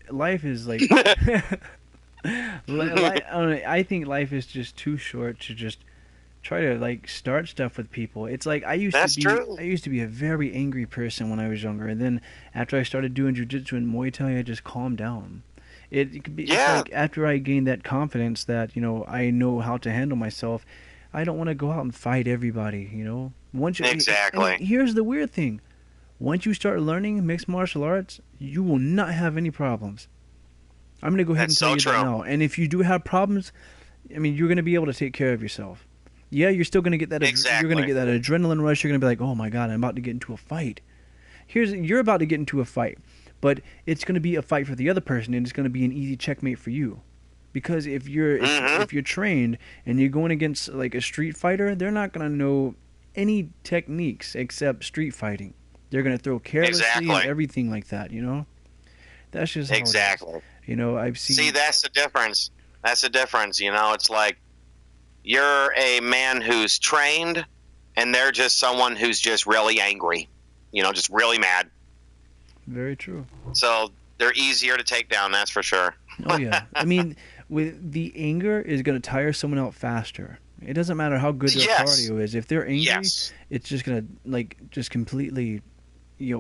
life is like... I think life is just too short to just try to start stuff with people. It's like I used to be a very angry person when I was younger, and then after I started doing jiu-jitsu and Muay Thai, I just calmed down. It could be it's like after I gained that confidence that I know how to handle myself, I don't want to go out and fight everybody. Exactly. And here's the weird thing: once you start learning mixed martial arts, you will not have any problems. I'm going to go ahead and tell you that now. And if you do have problems, I mean, you're going to be able to take care of yourself. Yeah, you're still going to get that. You're going to get that adrenaline rush. You're going to be like, "Oh my god, I'm about to get into a fight." You're about to get into a fight, but it's going to be a fight for the other person, and it's going to be an easy checkmate for you. Because if you're trained and you're going against like a street fighter, they're not going to know any techniques except street fighting. They're going to throw carelessly and everything like that. That's just how it is. I've seen. See, that's the difference. It's like you're a man who's trained, and they're just someone who's just really angry. Just really mad. Very true. So they're easier to take down, that's for sure. Oh yeah. I mean, with the anger is going to tire someone out faster. It doesn't matter how good their cardio is. If they're angry, it's just going to just completely,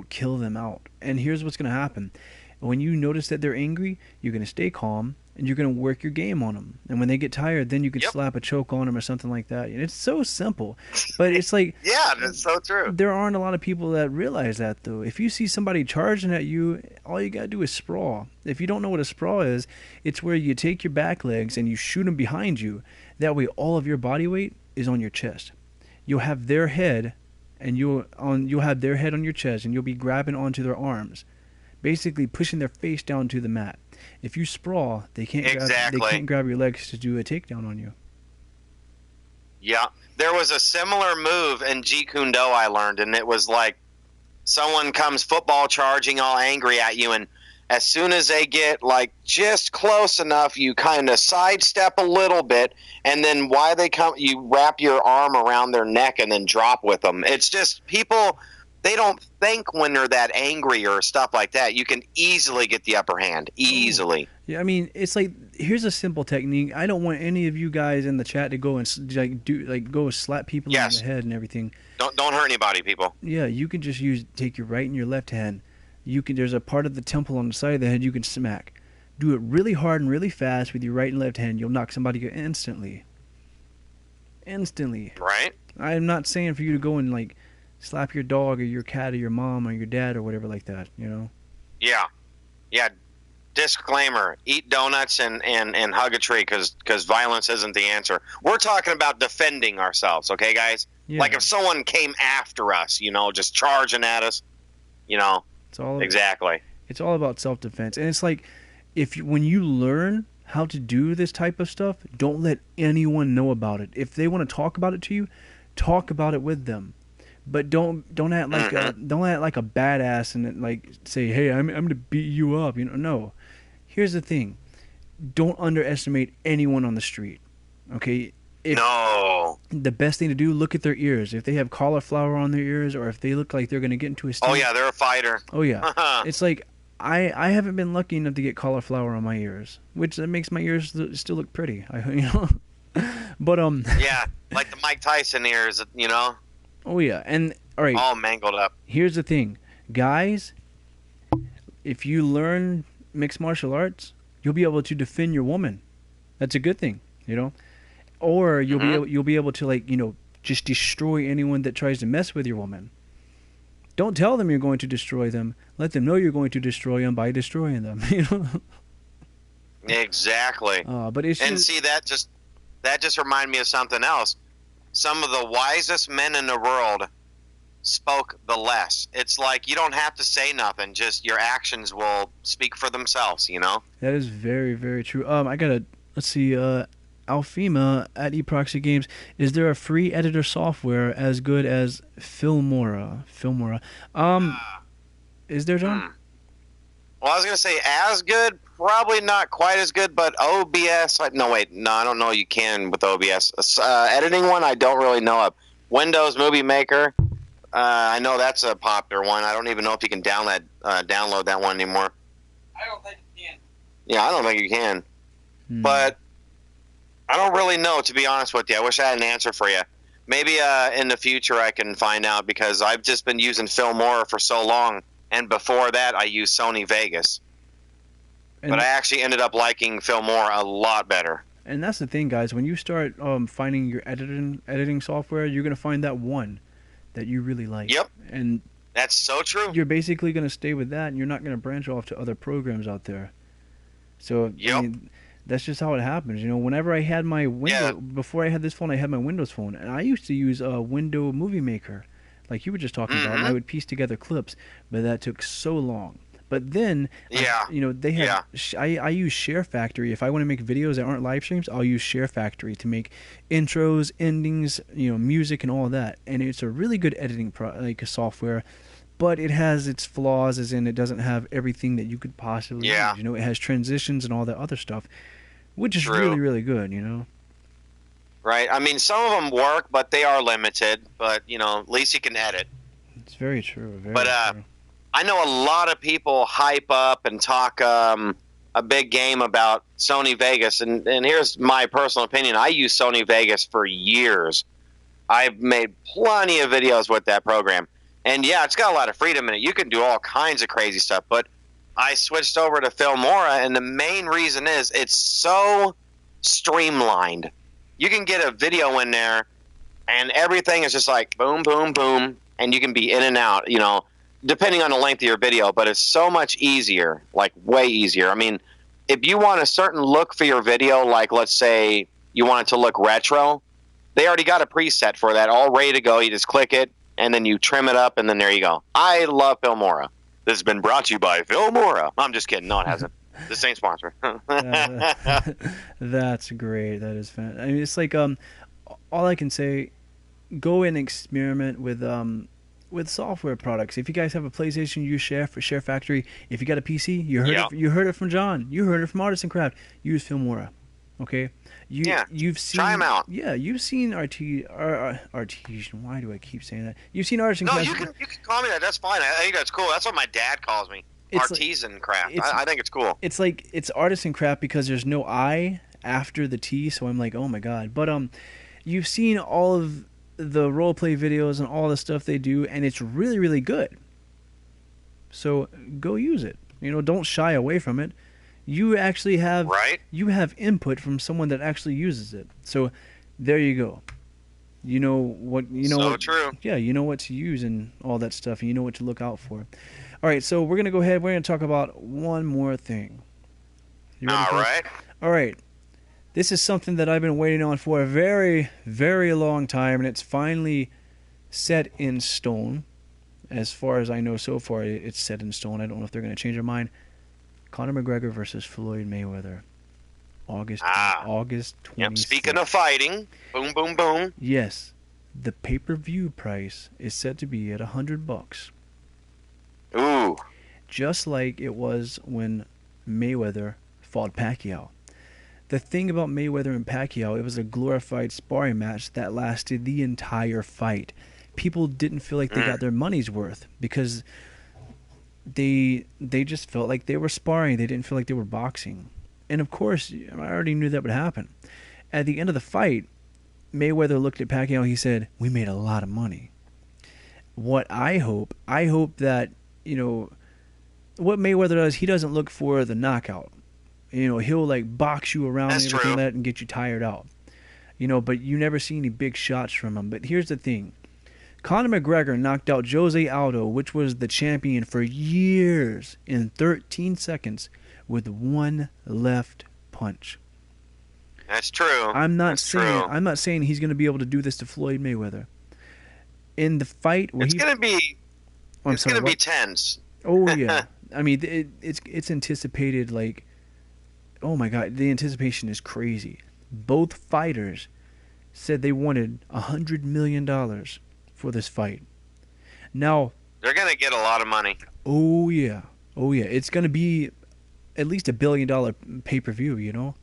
kill them out. And here's what's going to happen. When you notice that they're angry, you're going to stay calm, and you're going to work your game on them. And when they get tired, then you can slap a choke on them or something like that. And it's so simple. But it's like... Yeah, that's so true. There aren't a lot of people that realize that, though. If you see somebody charging at you, all you got to do is sprawl. If you don't know what a sprawl is, it's where you take your back legs and you shoot them behind you. That way, all of your body weight is on your chest. You'll have their head, and you'll have their head on your chest, and you'll be grabbing onto their arms. Basically pushing their face down to the mat. If you sprawl, they can't grab your legs to do a takedown on you. Yeah. There was a similar move in Jeet Kune Do I learned, and it was like someone comes football charging all angry at you, and As soon as they get like just close enough, you kind of sidestep a little bit, and then why they come, you wrap your arm around their neck and then drop with them. It's just people, they don't think when they're that angry or stuff like that. You can easily get the upper hand, easily. Yeah, I mean, it's like, here's a simple technique. I don't want any of you guys in the chat to go and go slap people in the head and everything. Don't hurt anybody, people. Yeah, you can just take your right and your left hand. There's a part of the temple on the side of the head you can smack. Do it really hard and really fast with your right and left hand. You'll knock somebody out instantly. Instantly. Right? I'm not saying for you to go and like slap your dog or your cat or your mom or your dad or whatever like that, you know? Yeah. Yeah. Disclaimer, eat donuts and hug a tree because violence isn't the answer. We're talking about defending ourselves, okay, guys? Yeah. Like if someone came after us, you know, just charging at us, you know. Exactly. It's all about self-defense. And it's like, when you learn how to do this type of stuff, don't let anyone know about it. If they want to talk about it to you, talk about it with them. But don't act like don't act like a badass and like say, "Hey, I'm going to beat you up." You know, no. Here's the thing. Don't underestimate anyone on the street. Okay? No. The best thing to do, look at their ears. If they have cauliflower on their ears, or if they look like they're going to get into a stink. Oh yeah, they're a fighter. Oh yeah. It's like I haven't been lucky enough to get cauliflower on my ears, which makes my ears still look pretty. But yeah, like the Mike Tyson ears, you know. Oh yeah, and all right. All mangled up. Here's the thing, guys. If you learn mixed martial arts, you'll be able to defend your woman. That's a good thing, you know. Or you'll be able to, like, you know, just destroy anyone that tries to mess with your woman. Don't tell them you're going to destroy them. Let them know you're going to destroy them by destroying them. You know. Exactly. But it's see, that just reminded me of something else. Some of the wisest men in the world spoke the less. It's like you don't have to say nothing; just your actions will speak for themselves. You know. That is very, very true. Let's see. Alfima at eProxy Games, is there a free editor software as good as Filmora? Is there, John? Well, I was going to say as good, probably not quite as good, but OBS, I don't know you can with OBS. Editing one, I don't really know of. Windows Movie Maker, I know that's a popular one. I don't even know if you can download that one anymore. I don't think you can. Yeah, I don't think you can. But I don't really know, to be honest with you. I wish I had an answer for you. Maybe in the future I can find out, because I've just been using Filmora for so long, and before that I used Sony Vegas. But I actually ended up liking Filmora a lot better. And that's the thing, guys. When you start finding your editing software, you're going to find that one that you really like. Yep. And that's so true. You're basically going to stay with that, and you're not going to branch off to other programs out there. So, yep. I mean, that's just how it happens. You know, whenever I had my before I had this phone, I had my Windows phone, and I used to use a Window Movie Maker, like you were just talking about, and I would piece together clips, but that took so long. But then, they have. I use Share Factory. If I want to make videos that aren't live streams, I'll use Share Factory to make intros, endings, music, and all that. And it's a really good editing software. But it has its flaws, as in it doesn't have everything that you could possibly use. You know, it has transitions and all that other stuff, which is really, really good, you know. Right. I mean, some of them work, but they are limited. But, at least you can edit. It's very true. Very true. I know a lot of people hype up and talk a big game about Sony Vegas. And here's my personal opinion. I used Sony Vegas for years. I've made plenty of videos with that program. And yeah, it's got a lot of freedom in it. You can do all kinds of crazy stuff. But I switched over to Filmora, and the main reason is it's so streamlined. You can get a video in there, and everything is just like boom, boom, boom, and you can be in and out, depending on the length of your video. But it's so much easier, like way easier. I mean, if you want a certain look for your video, like let's say you want it to look retro, they already got a preset for that all ready to go. You just click it, and then you trim it up, and then there you go. I love Filmora. This has been brought to you by Filmora. I'm just kidding. No, it hasn't. This ain't sponsored. That's great. That is fantastic. I mean, it's like all I can say, go and experiment with with software products. If you guys have a PlayStation, use Share Factory. If you got a PC, you heard it from John. You heard it from Artisan Craft. Use Filmora. Okay? You've seen, try them out. Yeah, you've seen Artisan. Why do I keep saying that? You've seen Artisan Craft. No, you can call me that. That's fine. I think that's cool. That's what my dad calls me. Artisan Craft. I think it's cool. It's like it's Artisan Craft because there's no I after the T, so I'm like, oh my god. But you've seen all of the roleplay videos and all the stuff they do, and it's really, really good. So go use it. Don't shy away from it. You actually have input from someone that actually uses it. So there you go. True. Yeah, you know what to use and all that stuff, and you know what to look out for. All right, so we're gonna go ahead. We're gonna talk about one more thing. You ready for this? All right. This is something that I've been waiting on for a very, very long time, and it's finally set in stone. As far as I know so far, it's set in stone. I don't know if they're going to change their mind. Conor McGregor versus Floyd Mayweather. August 26th. Yep, speaking of fighting, boom, boom, boom. Yes. The pay-per-view price is set to be at $100. Ooh. Just like it was when Mayweather fought Pacquiao. The thing about Mayweather and Pacquiao, it was a glorified sparring match that lasted the entire fight. People didn't feel like they got their money's worth because they just felt like they were sparring. They didn't feel like they were boxing. And of course, I already knew that would happen. At the end of the fight, Mayweather looked at Pacquiao and he said, "We made a lot of money." What I hope that, what Mayweather does, he doesn't look for the knockout. He'll like box you around and everything like that and get you tired out. But you never see any big shots from him. But here's the thing. Conor McGregor knocked out Jose Aldo, which was the champion for years, in 13 seconds with one left punch. That's true. I'm not saying he's going to be able to do this to Floyd Mayweather. In the fight where it's going to be tense. Oh yeah. I mean, it's anticipated like, oh my god, the anticipation is crazy. Both fighters said they wanted $100 million for this fight. Now they're going to get a lot of money. Oh yeah. It's going to be at least $1 billion pay-per-view.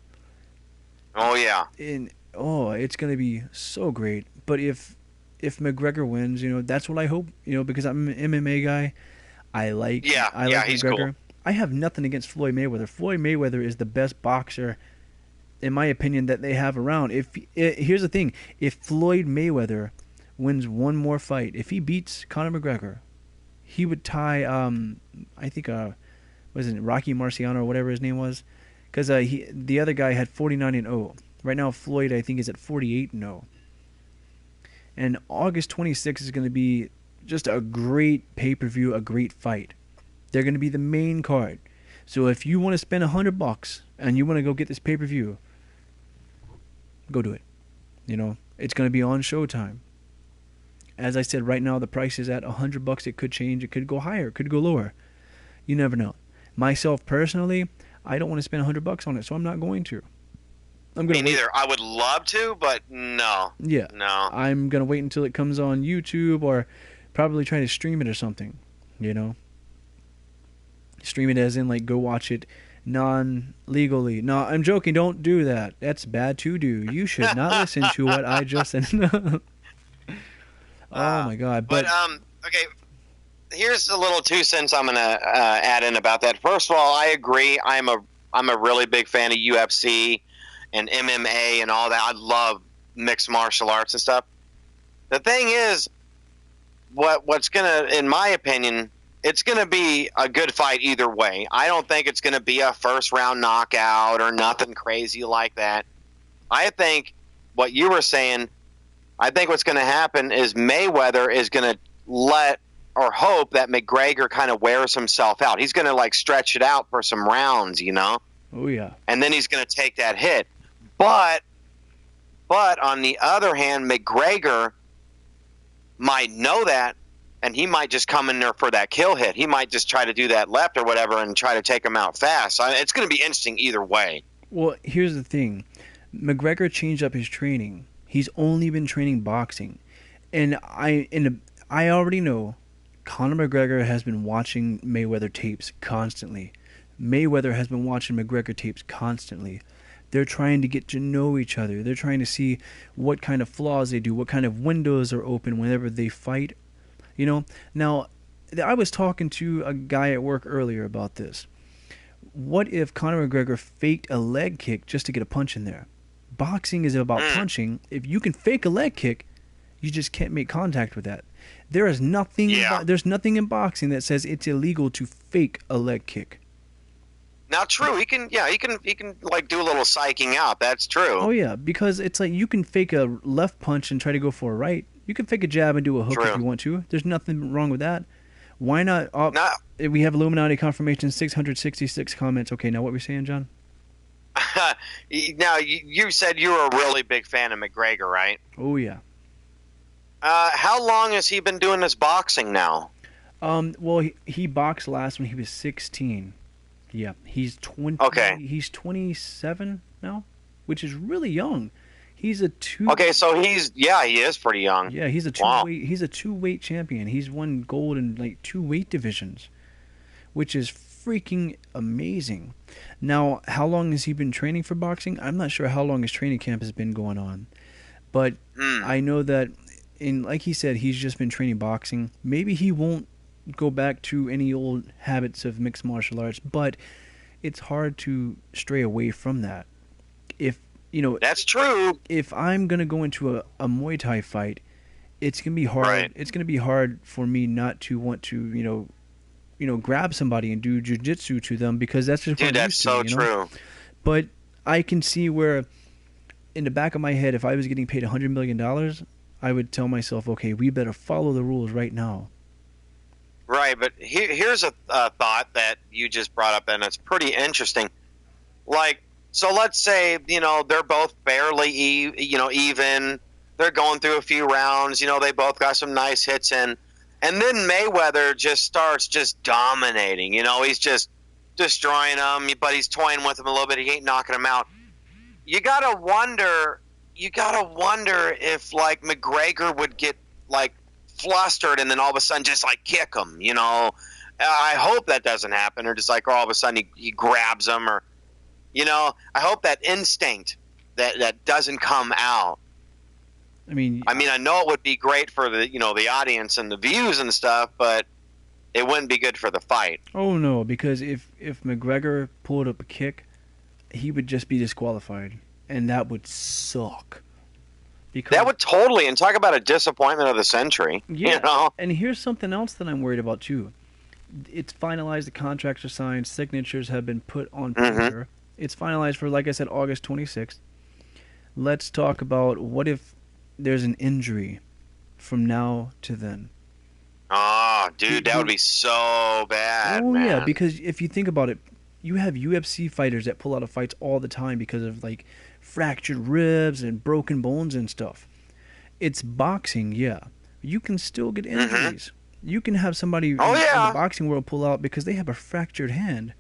Oh yeah. It's going to be so great. But if McGregor wins, that's what I hope. Because I'm an MMA guy. I like he's McGregor. Cool. I have nothing against Floyd Mayweather. Floyd Mayweather is the best boxer, in my opinion, that they have around. Here's the thing: if Floyd Mayweather wins one more fight, if he beats Conor McGregor, he would tie. I think was it Rocky Marciano or whatever his name was, because the other guy had 49-0. Right now, Floyd I think is at 48-0. And August 26th is going to be just a great pay-per-view, a great fight. They're going to be the main card. So if you want to spend $100 and you want to go get this pay-per-view, go do it. It's going to be on Showtime. As I said, right now the price is at $100. It could change. It could go higher. It could go lower. You never know. Myself personally, I don't want to spend $100 on it, so I'm not going to. Me neither. I would love to, but no. Yeah. No. I'm going to wait until it comes on YouTube or probably try to stream it or something. Stream it as in like go watch it non-legally. No, I'm joking. Don't do that. That's bad to do. You should not listen to what I just said. Oh my god. But okay. Here's a little 2 cents I'm going to add in about that. First of all, I agree. I'm a really big fan of UFC and MMA and all that. I love mixed martial arts and stuff. The thing is, what's going to, in my opinion, it's going to be a good fight either way. I don't think it's going to be a first-round knockout or nothing crazy like that. I think what you were saying, I think what's going to happen is Mayweather is going to let or hope that McGregor kind of wears himself out. He's going to like stretch it out for some rounds, Oh yeah. And then he's going to take that hit. But on the other hand, McGregor might know that, and he might just come in there for that kill hit. He might just try to do that left or whatever and try to take him out fast. It's going to be interesting either way. Well, here's the thing. McGregor changed up his training. He's only been training boxing. And I I already know Conor McGregor has been watching Mayweather tapes constantly. Mayweather has been watching McGregor tapes constantly. They're trying to get to know each other. They're trying to see what kind of flaws they do, what kind of windows are open whenever they fight. You know? Now, I was talking to a guy at work earlier about this. What if Conor McGregor faked a leg kick just to get a punch in there? Boxing is about punching. If you can fake a leg kick, you just can't make contact with that. There is nothing. Yeah. There's nothing in boxing that says it's illegal to fake a leg kick. Now, true, he can like do a little psyching out. That's true. Oh yeah, because it's like you can fake a left punch and try to go for a right. You can fake a jab and do a hook if you want to. There's nothing wrong with that. Why not? We have Illuminati confirmation, 666 comments. Okay, now what were we saying, John? Now, you said you were a really big fan of McGregor, right? Oh yeah. How long has he been doing this boxing now? Well, he boxed last when he was 16. Yeah, he's 20. Okay. He's 27 now, which is really young. He's a two. Okay, so he is pretty young. Yeah, he's a two-weight champion. He's won gold in like 2 weight divisions, which is freaking amazing. Now, how long has he been training for boxing? I'm not sure how long his training camp has been going on, but I know that like he said, he's just been training boxing. Maybe he won't go back to any old habits of mixed martial arts, but it's hard to stray away from that. That's true. If I'm gonna go into a Muay Thai fight, it's gonna be hard. Right. It's gonna be hard for me not to want to grab somebody and do jujitsu to them, because that's just what I'm that's used so to, true. But I can see where, in the back of my head, if I was getting paid $100 million, I would tell myself, okay, we better follow the rules right now. Right, but here's a thought that you just brought up, and it's pretty interesting. Like, so let's say, they're both barely even. They're going through a few rounds. They both got some nice hits in. And then Mayweather just starts just dominating. He's just destroying them, but he's toying with them a little bit. He ain't knocking them out. You gotta wonder if, like, McGregor would get, like, flustered and then all of a sudden just, like, kick him, I hope that doesn't happen, or just, like, all of a sudden he grabs him, or, I hope that instinct that doesn't come out. I know it would be great for the, the audience and the views and stuff, but it wouldn't be good for the fight. Oh, no, because if McGregor pulled up a kick, he would just be disqualified, and that would suck. Because that would totally, and talk about a disappointment of the century. Yeah, and here's something else that I'm worried about, too. It's finalized, the contracts are signed, signatures have been put on paper. It's finalized for, like I said, August 26th. Let's talk about what if there's an injury from now to then. Oh, dude, that would be so bad, man. Yeah, because if you think about it, you have UFC fighters that pull out of fights all the time because of, like, fractured ribs and broken bones and stuff. It's boxing, yeah. You can still get injuries. You can have somebody in the boxing world pull out because they have a fractured hand.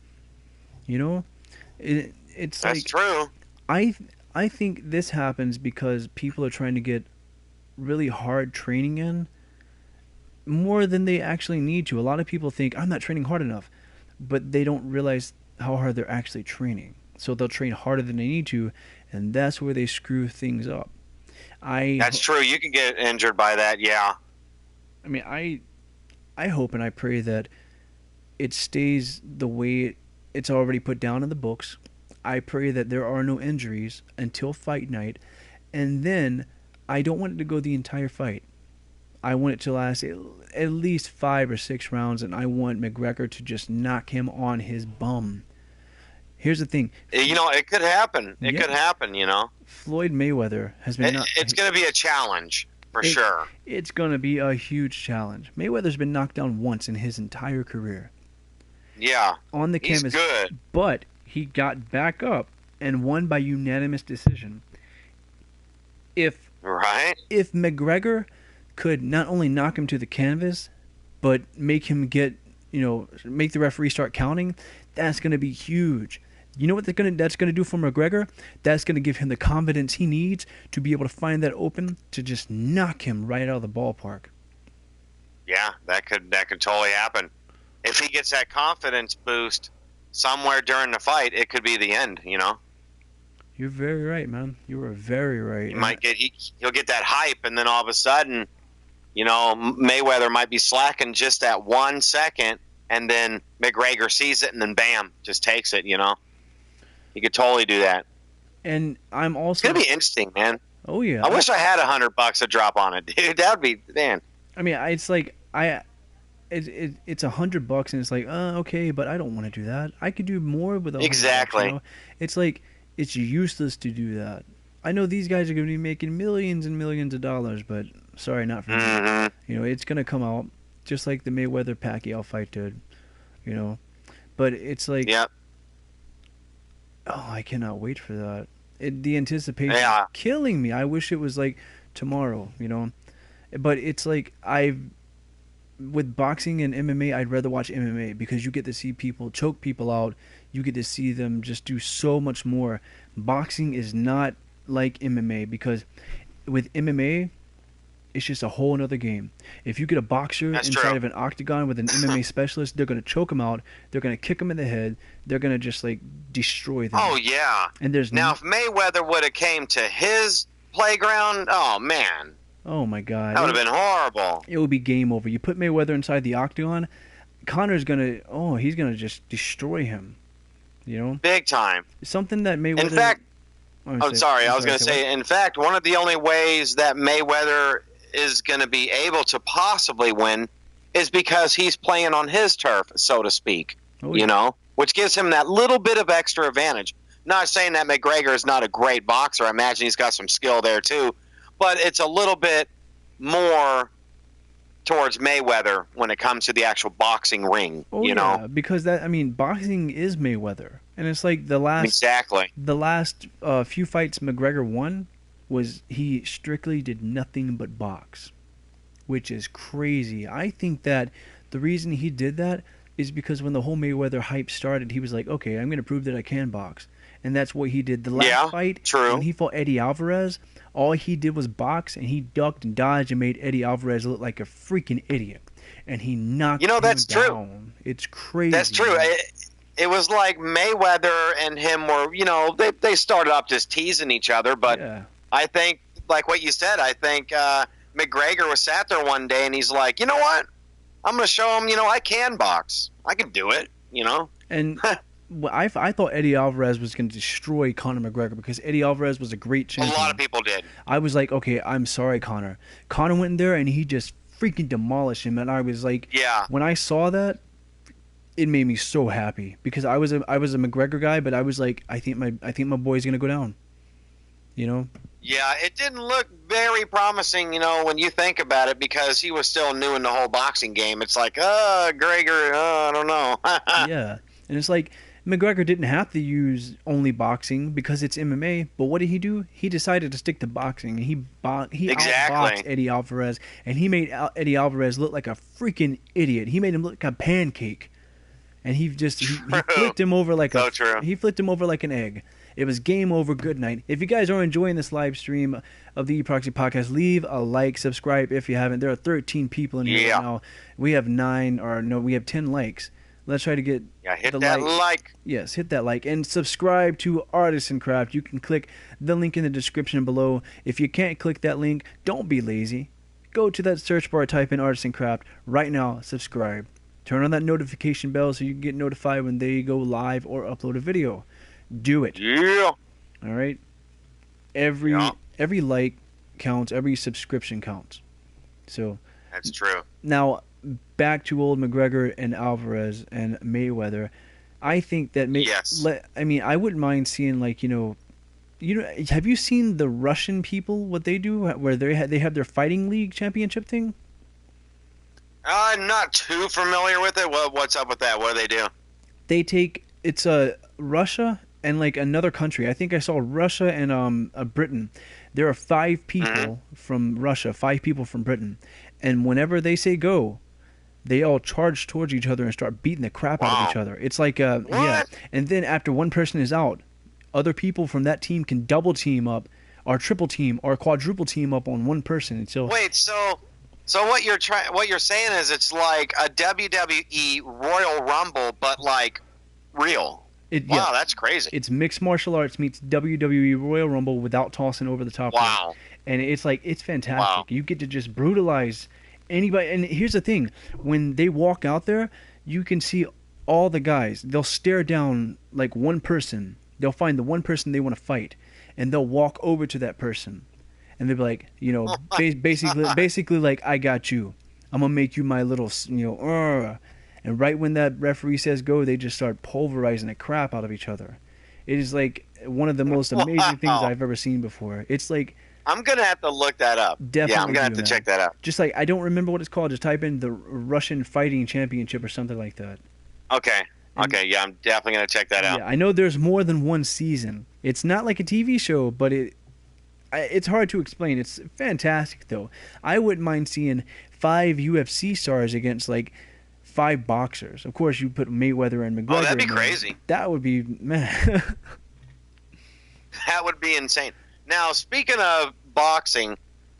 It's that's like, true. I think this happens because people are trying to get really hard training in more than they actually need to. A lot of people think, I'm not training hard enough, but they don't realize how hard they're actually training. So they'll train harder than they need to, and that's where they screw things up. That's true. You can get injured by that, yeah. I hope and I pray that it stays the way it's already put down in the books. I pray that there are no injuries until fight night, and then I don't want it to go the entire fight. I want it to last at least 5 or 6 rounds, and I want McGregor to just knock him on his bum. Here's the thing. It could happen. It could happen, Floyd Mayweather has been... It's going to be a challenge, for sure. It's going to be a huge challenge. Mayweather's been knocked down once in his entire career. Yeah. On the canvas. He's good. But he got back up and won by unanimous decision. If McGregor could not only knock him to the canvas, but make him make the referee start counting, that's going to be huge. You know what that's going to do for McGregor? That's going to give him the confidence he needs to be able to find that open to just knock him right out of the ballpark. Yeah, that could totally happen. If he gets that confidence boost somewhere during the fight, it could be the end. You're very right, man. You are very right. He might get he'll get that hype, and then all of a sudden, Mayweather might be slacking just that 1 second, and then McGregor sees it, and then bam, just takes it. He could totally do that. And I'm also. It's gonna be interesting, man. Oh yeah. I wish I had $100 to drop on it, dude. That would be, man. I mean, it's like it's $100, and it's like, okay, but I don't want to do that. I could do more with $100. Exactly. It's like it's useless to do that. I know these guys are going to be making millions and millions of dollars, but sorry, not for me. It's going to come out just like the Mayweather Pacquiao fight did. But it's like, yep. Oh, I cannot wait for that. The anticipation is Yeah. killing me. I wish it was like tomorrow, But it's like with boxing and MMA, I'd rather watch MMA because you get to see people choke people out. You get to see them just do so much more. Boxing is not like MMA because with MMA, it's just a whole another game. If you get a boxer That's inside true. of an octagon with an MMA specialist, they're going to choke him out. They're going to kick him in the head. They're going to just like destroy them. Oh yeah. And there's Now, if Mayweather would have came to his playground, oh man, oh my God, that would have been horrible. it would be game over. You put Mayweather inside the octagon, he's gonna just destroy him. Big time. Something that Mayweather. In fact, I in fact, one of the only ways that Mayweather is going to be able to possibly win is because he's playing on his turf, so to speak. Oh, yeah. Which gives him that little bit of extra advantage. Not saying that McGregor is not a great boxer. I imagine he's got some skill there too, but it's a little bit more towards Mayweather when it comes to the actual boxing ring. Oh, yeah, because boxing is Mayweather, and it's like the last few fights McGregor won was he strictly did nothing but box, which is crazy. I think that the reason he did that is because when the whole Mayweather hype started, he was like, okay, I'm going to prove that I can box. And that's what he did. The last fight, true. When he fought Eddie Alvarez, all he did was box, and he ducked and dodged and made Eddie Alvarez look like a freaking idiot. And he knocked him that's down. true. It's crazy. That's true. It was like Mayweather and him were, they started off just teasing each other, but Yeah. I think, like what you said, I think McGregor was sat there one day and he's like, you know what? I'm going to show him, I can box. I can do it, And I thought Eddie Alvarez was going to destroy Conor McGregor because Eddie Alvarez was a great champion. A lot of people did. I was like, okay, I'm sorry, Conor. Conor went in there and he just freaking demolished him, and I was like, Yeah. When I saw that, it made me so happy because I was a McGregor guy, but I was like, I think my boy's going to go down. Yeah, it didn't look very promising, when you think about it, because he was still new in the whole boxing game. It's like, Gregor, I don't know. Yeah, and it's like McGregor didn't have to use only boxing because it's MMA, but what did he do? He decided to stick to boxing. He outboxed Eddie Alvarez, and he made Eddie Alvarez look like a freaking idiot. He made him look like a pancake, and he flipped him over like he flipped him over like an egg. It was game over. Good night. If you guys are enjoying this live stream of the Proxy podcast, leave a like, subscribe if you haven't. There are 13 people in here right now. We have 10 likes. Let's try to get hit that like. Yes, hit that like and subscribe to Artisan Craft. You can click the link in the description below. If you can't click that link, don't be lazy. Go to that search bar, type in Artisan Craft right now. Subscribe. Turn on that notification bell so you can get notified when they go live or upload a video. Do it. Yeah. All right. Every like counts. Every subscription counts. So that's true. Now back to old McGregor and Alvarez and Mayweather. I think that I wouldn't mind seeing have you seen the Russian people what they do where they have their fighting league championship thing? I'm not too familiar with it. What's up with that? What do they do? They take Russia and like another country. I think I saw Russia and Britain. There are 5 people from Russia, 5 people from Britain, and whenever they say go, they all charge towards each other and start beating the crap out of each other. It's like yeah. And then after one person is out, other people from that team can double team up, or triple team, or quadruple team up on one person. And so wait, so So what you're saying is it's like a WWE Royal Rumble, but like real. Wow, that's crazy. It's mixed martial arts meets WWE Royal Rumble without tossing over the top rope. Wow. And it's fantastic. Wow. You get to just brutalize anybody. And here's the thing: when they walk out there, you can see all the guys. They'll stare down like one person. They'll find the one person they want to fight, and they'll walk over to that person, and they'll be like, basically like, I got you. I'm gonna make you my little, And right when that referee says go, they just start pulverizing the crap out of each other. It is like one of the most amazing things I've ever seen before. It's like, I'm gonna have to look that up. Definitely, I'm gonna have to check that out. Just like, I don't remember what it's called. Just type in the Russian Fighting Championship or something like that. Okay. Yeah, I'm definitely gonna check that out. Yeah, I know there's more than one season. It's not like a TV show, but it's hard to explain. It's fantastic though. I wouldn't mind seeing 5 UFC stars against like 5 boxers. Of course, you put Mayweather and McGregor. Oh, that'd be crazy. That would be, man. That would be insane. Now, speaking of boxing,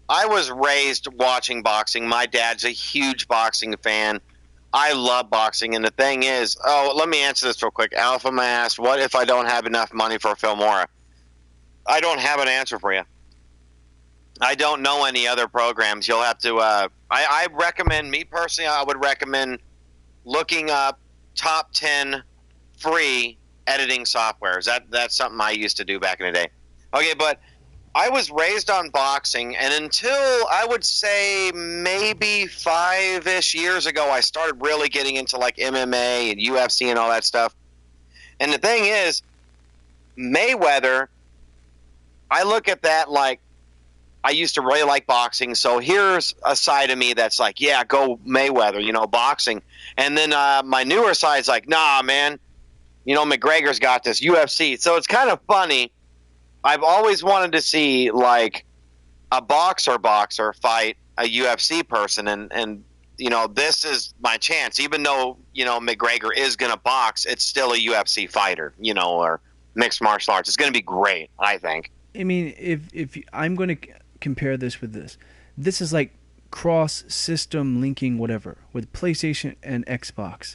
I was raised watching boxing. My dad's a huge boxing fan. I love boxing, and the thing is, let me answer this real quick. Alpha asked, what if I don't have enough money for a Filmora? I don't have an answer for you. I don't know any other programs. You'll have to, I recommend, me personally, I would recommend looking up top 10 free editing softwares. That's something I used to do back in the day. Okay, but I was raised on boxing, and until I would say maybe 5-ish years ago, I started really getting into like MMA and UFC and all that stuff. And the thing is, Mayweather, I look at that like, I used to really like boxing, so here's a side of me that's like, yeah, go Mayweather, boxing. And then my newer side's like, nah, man, McGregor's got this, UFC. So it's kind of funny. I've always wanted to see like a boxer fight a UFC person, and this is my chance. Even though McGregor is going to box, it's still a UFC fighter, or mixed martial arts. It's going to be great, I think. I mean, if I'm going to compare this with this is like cross system linking whatever with PlayStation and Xbox.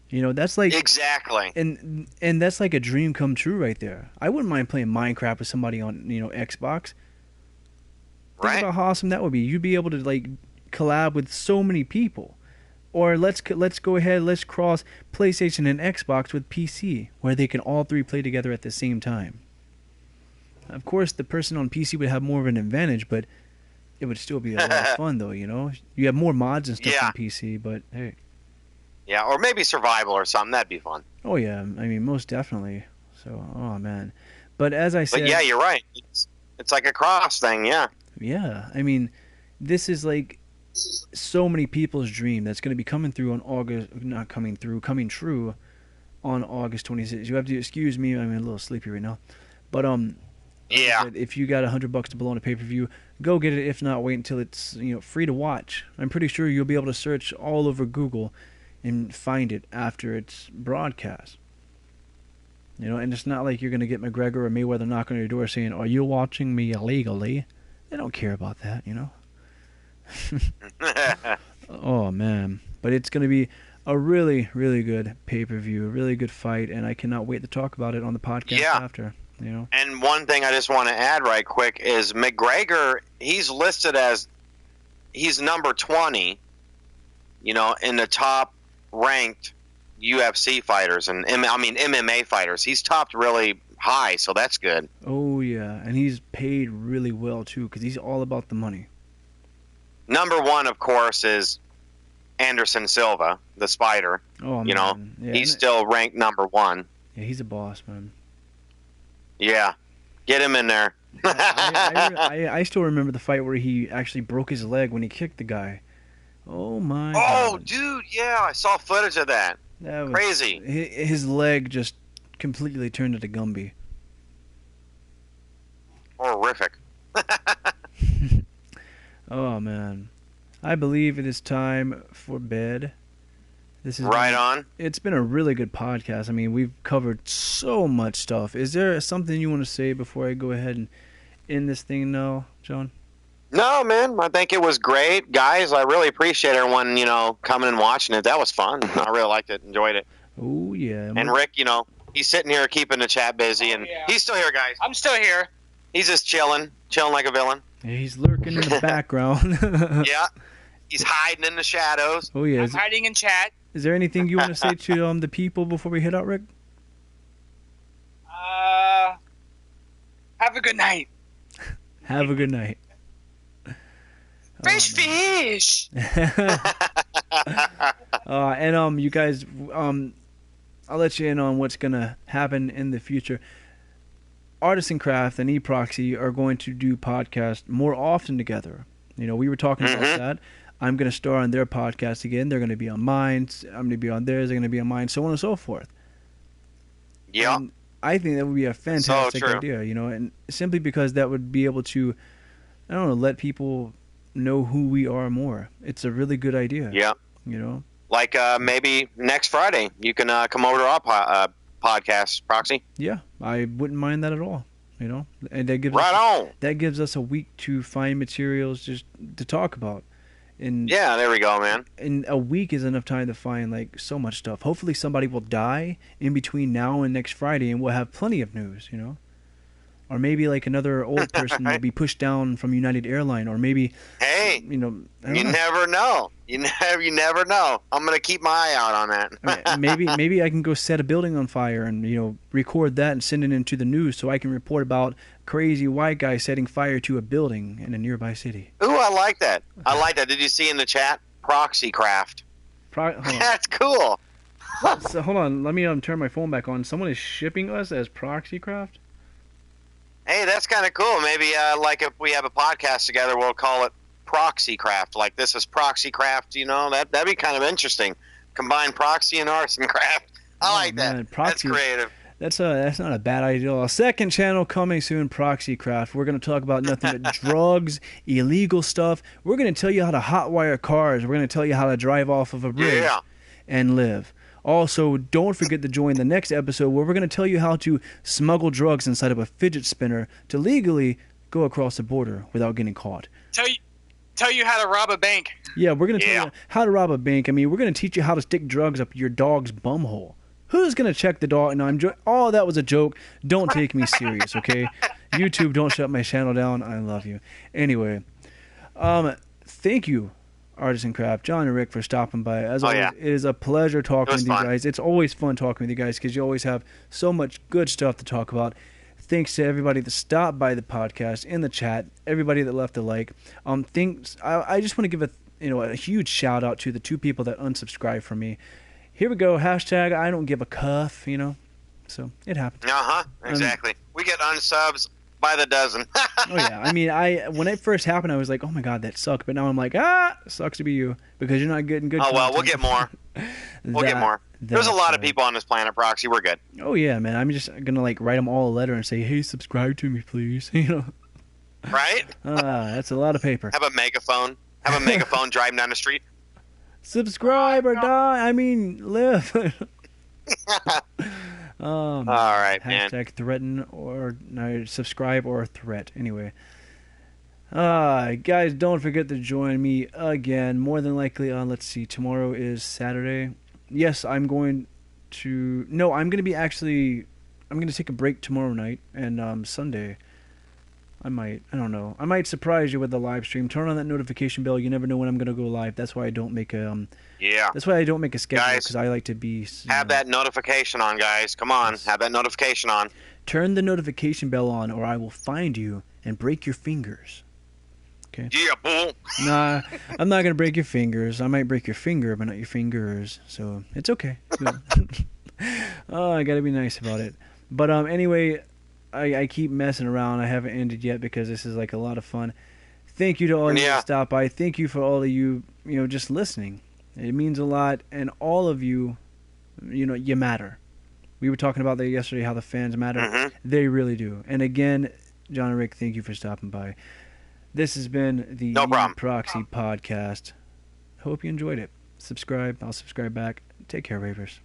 That's like exactly, and that's like a dream come true right there. I wouldn't mind playing Minecraft with somebody on Xbox. Think about how awesome that would be. You'd be able to like collab with so many people. Or let's go ahead, let's cross PlayStation and Xbox with PC, where they can all 3 play together at the same time. Of course, the person on PC would have more of an advantage, but it would still be a lot of fun, though. You have more mods and stuff on PC, but hey. Yeah, or maybe survival or something. That'd be fun. Oh yeah, I mean most definitely. So, oh man, but as I said, but yeah, you're right. It's like a cross thing, yeah. Yeah, I mean, this is like so many people's dream that's going to be coming true on August 26th. You have to excuse me. I'm a little sleepy right now, but yeah. If you got $100 to blow on a pay-per-view, go get it. If not, wait until it's free to watch. I'm pretty sure you'll be able to search all over Google and find it after it's broadcast. And it's not like you're going to get McGregor or Mayweather knocking on your door saying, "Are you watching me illegally?" They don't care about that, Oh, man. But it's going to be a really, really good pay-per-view, a really good fight, and I cannot wait to talk about it on the podcast after. And one thing I just want to add right quick is McGregor, he's listed as he's number 20, in the top ranked UFC fighters and MMA fighters. He's topped really high, so that's good. Oh yeah, and he's paid really well too because he's all about the money. Number 1, of course, is Anderson Silva, the Spider. Oh man, yeah, he's still ranked number 1. Yeah, he's a boss, man. Yeah, get him in there. I still remember the fight where he actually broke his leg when he kicked the guy. Oh my! Oh, God. dude, yeah, I saw footage of that. That was crazy. His leg just completely turned into Gumby. Horrific. Oh man, I believe it is time for bed. This is right on. It's been a really good podcast. I mean, we've covered so much stuff. Is there something you want to say before I go ahead and end this thing now, John? No, man, I think it was great. Guys, I really appreciate everyone, coming and watching it. That was fun. I really liked it, enjoyed it. Oh, yeah. And Rick, he's sitting here keeping the chat busy, and he's still here, guys. I'm still here. He's just chilling like a villain. He's lurking in the background. Yeah, he's hiding in the shadows. Oh, yeah. I'm hiding in chat. Is there anything you want to say to the people before we head out, Rick? Have a good night. Have a good night. Fish. And you guys, I'll let you in on what's gonna happen in the future. Artisan Craft and Proxy are going to do podcasts more often together. We were talking about that. I'm going to star on their podcast again. They're going to be on mine. I'm going to be on theirs. They're going to be on mine, so on and so forth. Yeah. And I think that would be a fantastic idea, and simply because that would be able to, I don't know, let people know who we are more. It's a really good idea. Yeah. Like maybe next Friday you can come over to our podcast, Proxy. Yeah, I wouldn't mind that at all. And that gives us a week to find materials just to talk about. And yeah, there we go, man. And a week is enough time to find so much stuff. Hopefully somebody will die in between now and next Friday, and we'll have plenty of news. Or maybe another old person will be pushed down from United Airlines, or maybe you never know. You never know. I'm gonna keep my eye out on that. maybe I can go set a building on fire and record that and send it into the news so I can report about crazy white guy setting fire to a building in a nearby city. Ooh, I like that. Did you see in the chat? Proxy Craft. That's cool. So hold on, let me turn my phone back on. Someone is shipping us as Proxy Craft. Hey, that's kind of cool. Maybe if we have a podcast together, we'll call it Proxy Craft. Like this is Proxy Craft. That'd be kind of interesting. Combine Proxy and Artisan Craft. I like that. Proxy, that's creative. That's not a bad idea. A second channel coming soon, Proxy Craft. We're going to talk about nothing but drugs, illegal stuff. We're going to tell you how to hotwire cars. We're going to tell you how to drive off of a bridge and live. Also, don't forget to join the next episode where we're going to tell you how to smuggle drugs inside of a fidget spinner to legally go across the border without getting caught. Tell you how to rob a bank. Yeah, we're going to tell you how to rob a bank. I mean, we're going to teach you how to stick drugs up your dog's bumhole. Who's going to check the dog? No, that was a joke. Don't take me serious, okay? YouTube, don't shut my channel down. I love you. Anyway, thank you, Artisan Craft, John and Rick, for stopping by. As always, it is a pleasure talking with you guys. It's always fun talking with you guys because you always have so much good stuff to talk about. Thanks to everybody that stopped by the podcast, in the chat, everybody that left a like. I just want to give a huge shout out to the 2 people that unsubscribed from me. Here we go, hashtag I don't give a cuff, so it happens. Exactly. We get unsubs by the dozen. Oh yeah, I mean, when it first happened, I was like, oh my god, that sucked. But now I'm like, sucks to be you because you're not getting good. Oh well, we'll get more. We'll get more. There's a lot of people on this planet, Proxy. We're good. Oh yeah, man. I'm just gonna write them all a letter and say, hey, subscribe to me, please. Right? That's a lot of paper. Have a megaphone. Have a megaphone driving down the street. Subscribe or die. I mean, live. All right, man. Hashtag threaten or subscribe or threat. Anyway. Guys, don't forget to join me again. More than likely on, let's see, tomorrow is Saturday. Yes, I'm going to take a break tomorrow night and Sunday. I don't know. I might surprise you with the live stream. Turn on that notification bell. You never know when I'm going to go live. That's why I don't make a That's why I don't make a schedule, because I like to be have that notification on, guys. Come on, have that notification on. Turn the notification bell on, or I will find you and break your fingers. Okay. Yeah, bull. Nah, I'm not gonna break your fingers. I might break your finger, but not your fingers. So it's okay. Oh, I gotta be nice about it. But anyway, I keep messing around. I haven't ended yet because this is a lot of fun. Thank you to all of you that stopped by. Thank you for all of you, just listening. It means a lot, and all of you, you matter. We were talking about that yesterday, how the fans matter. Mm-hmm. They really do. And again, John and Rick, thank you for stopping by. This has been the Proxy podcast. Hope you enjoyed it. Subscribe. I'll subscribe back. Take care, Ravers.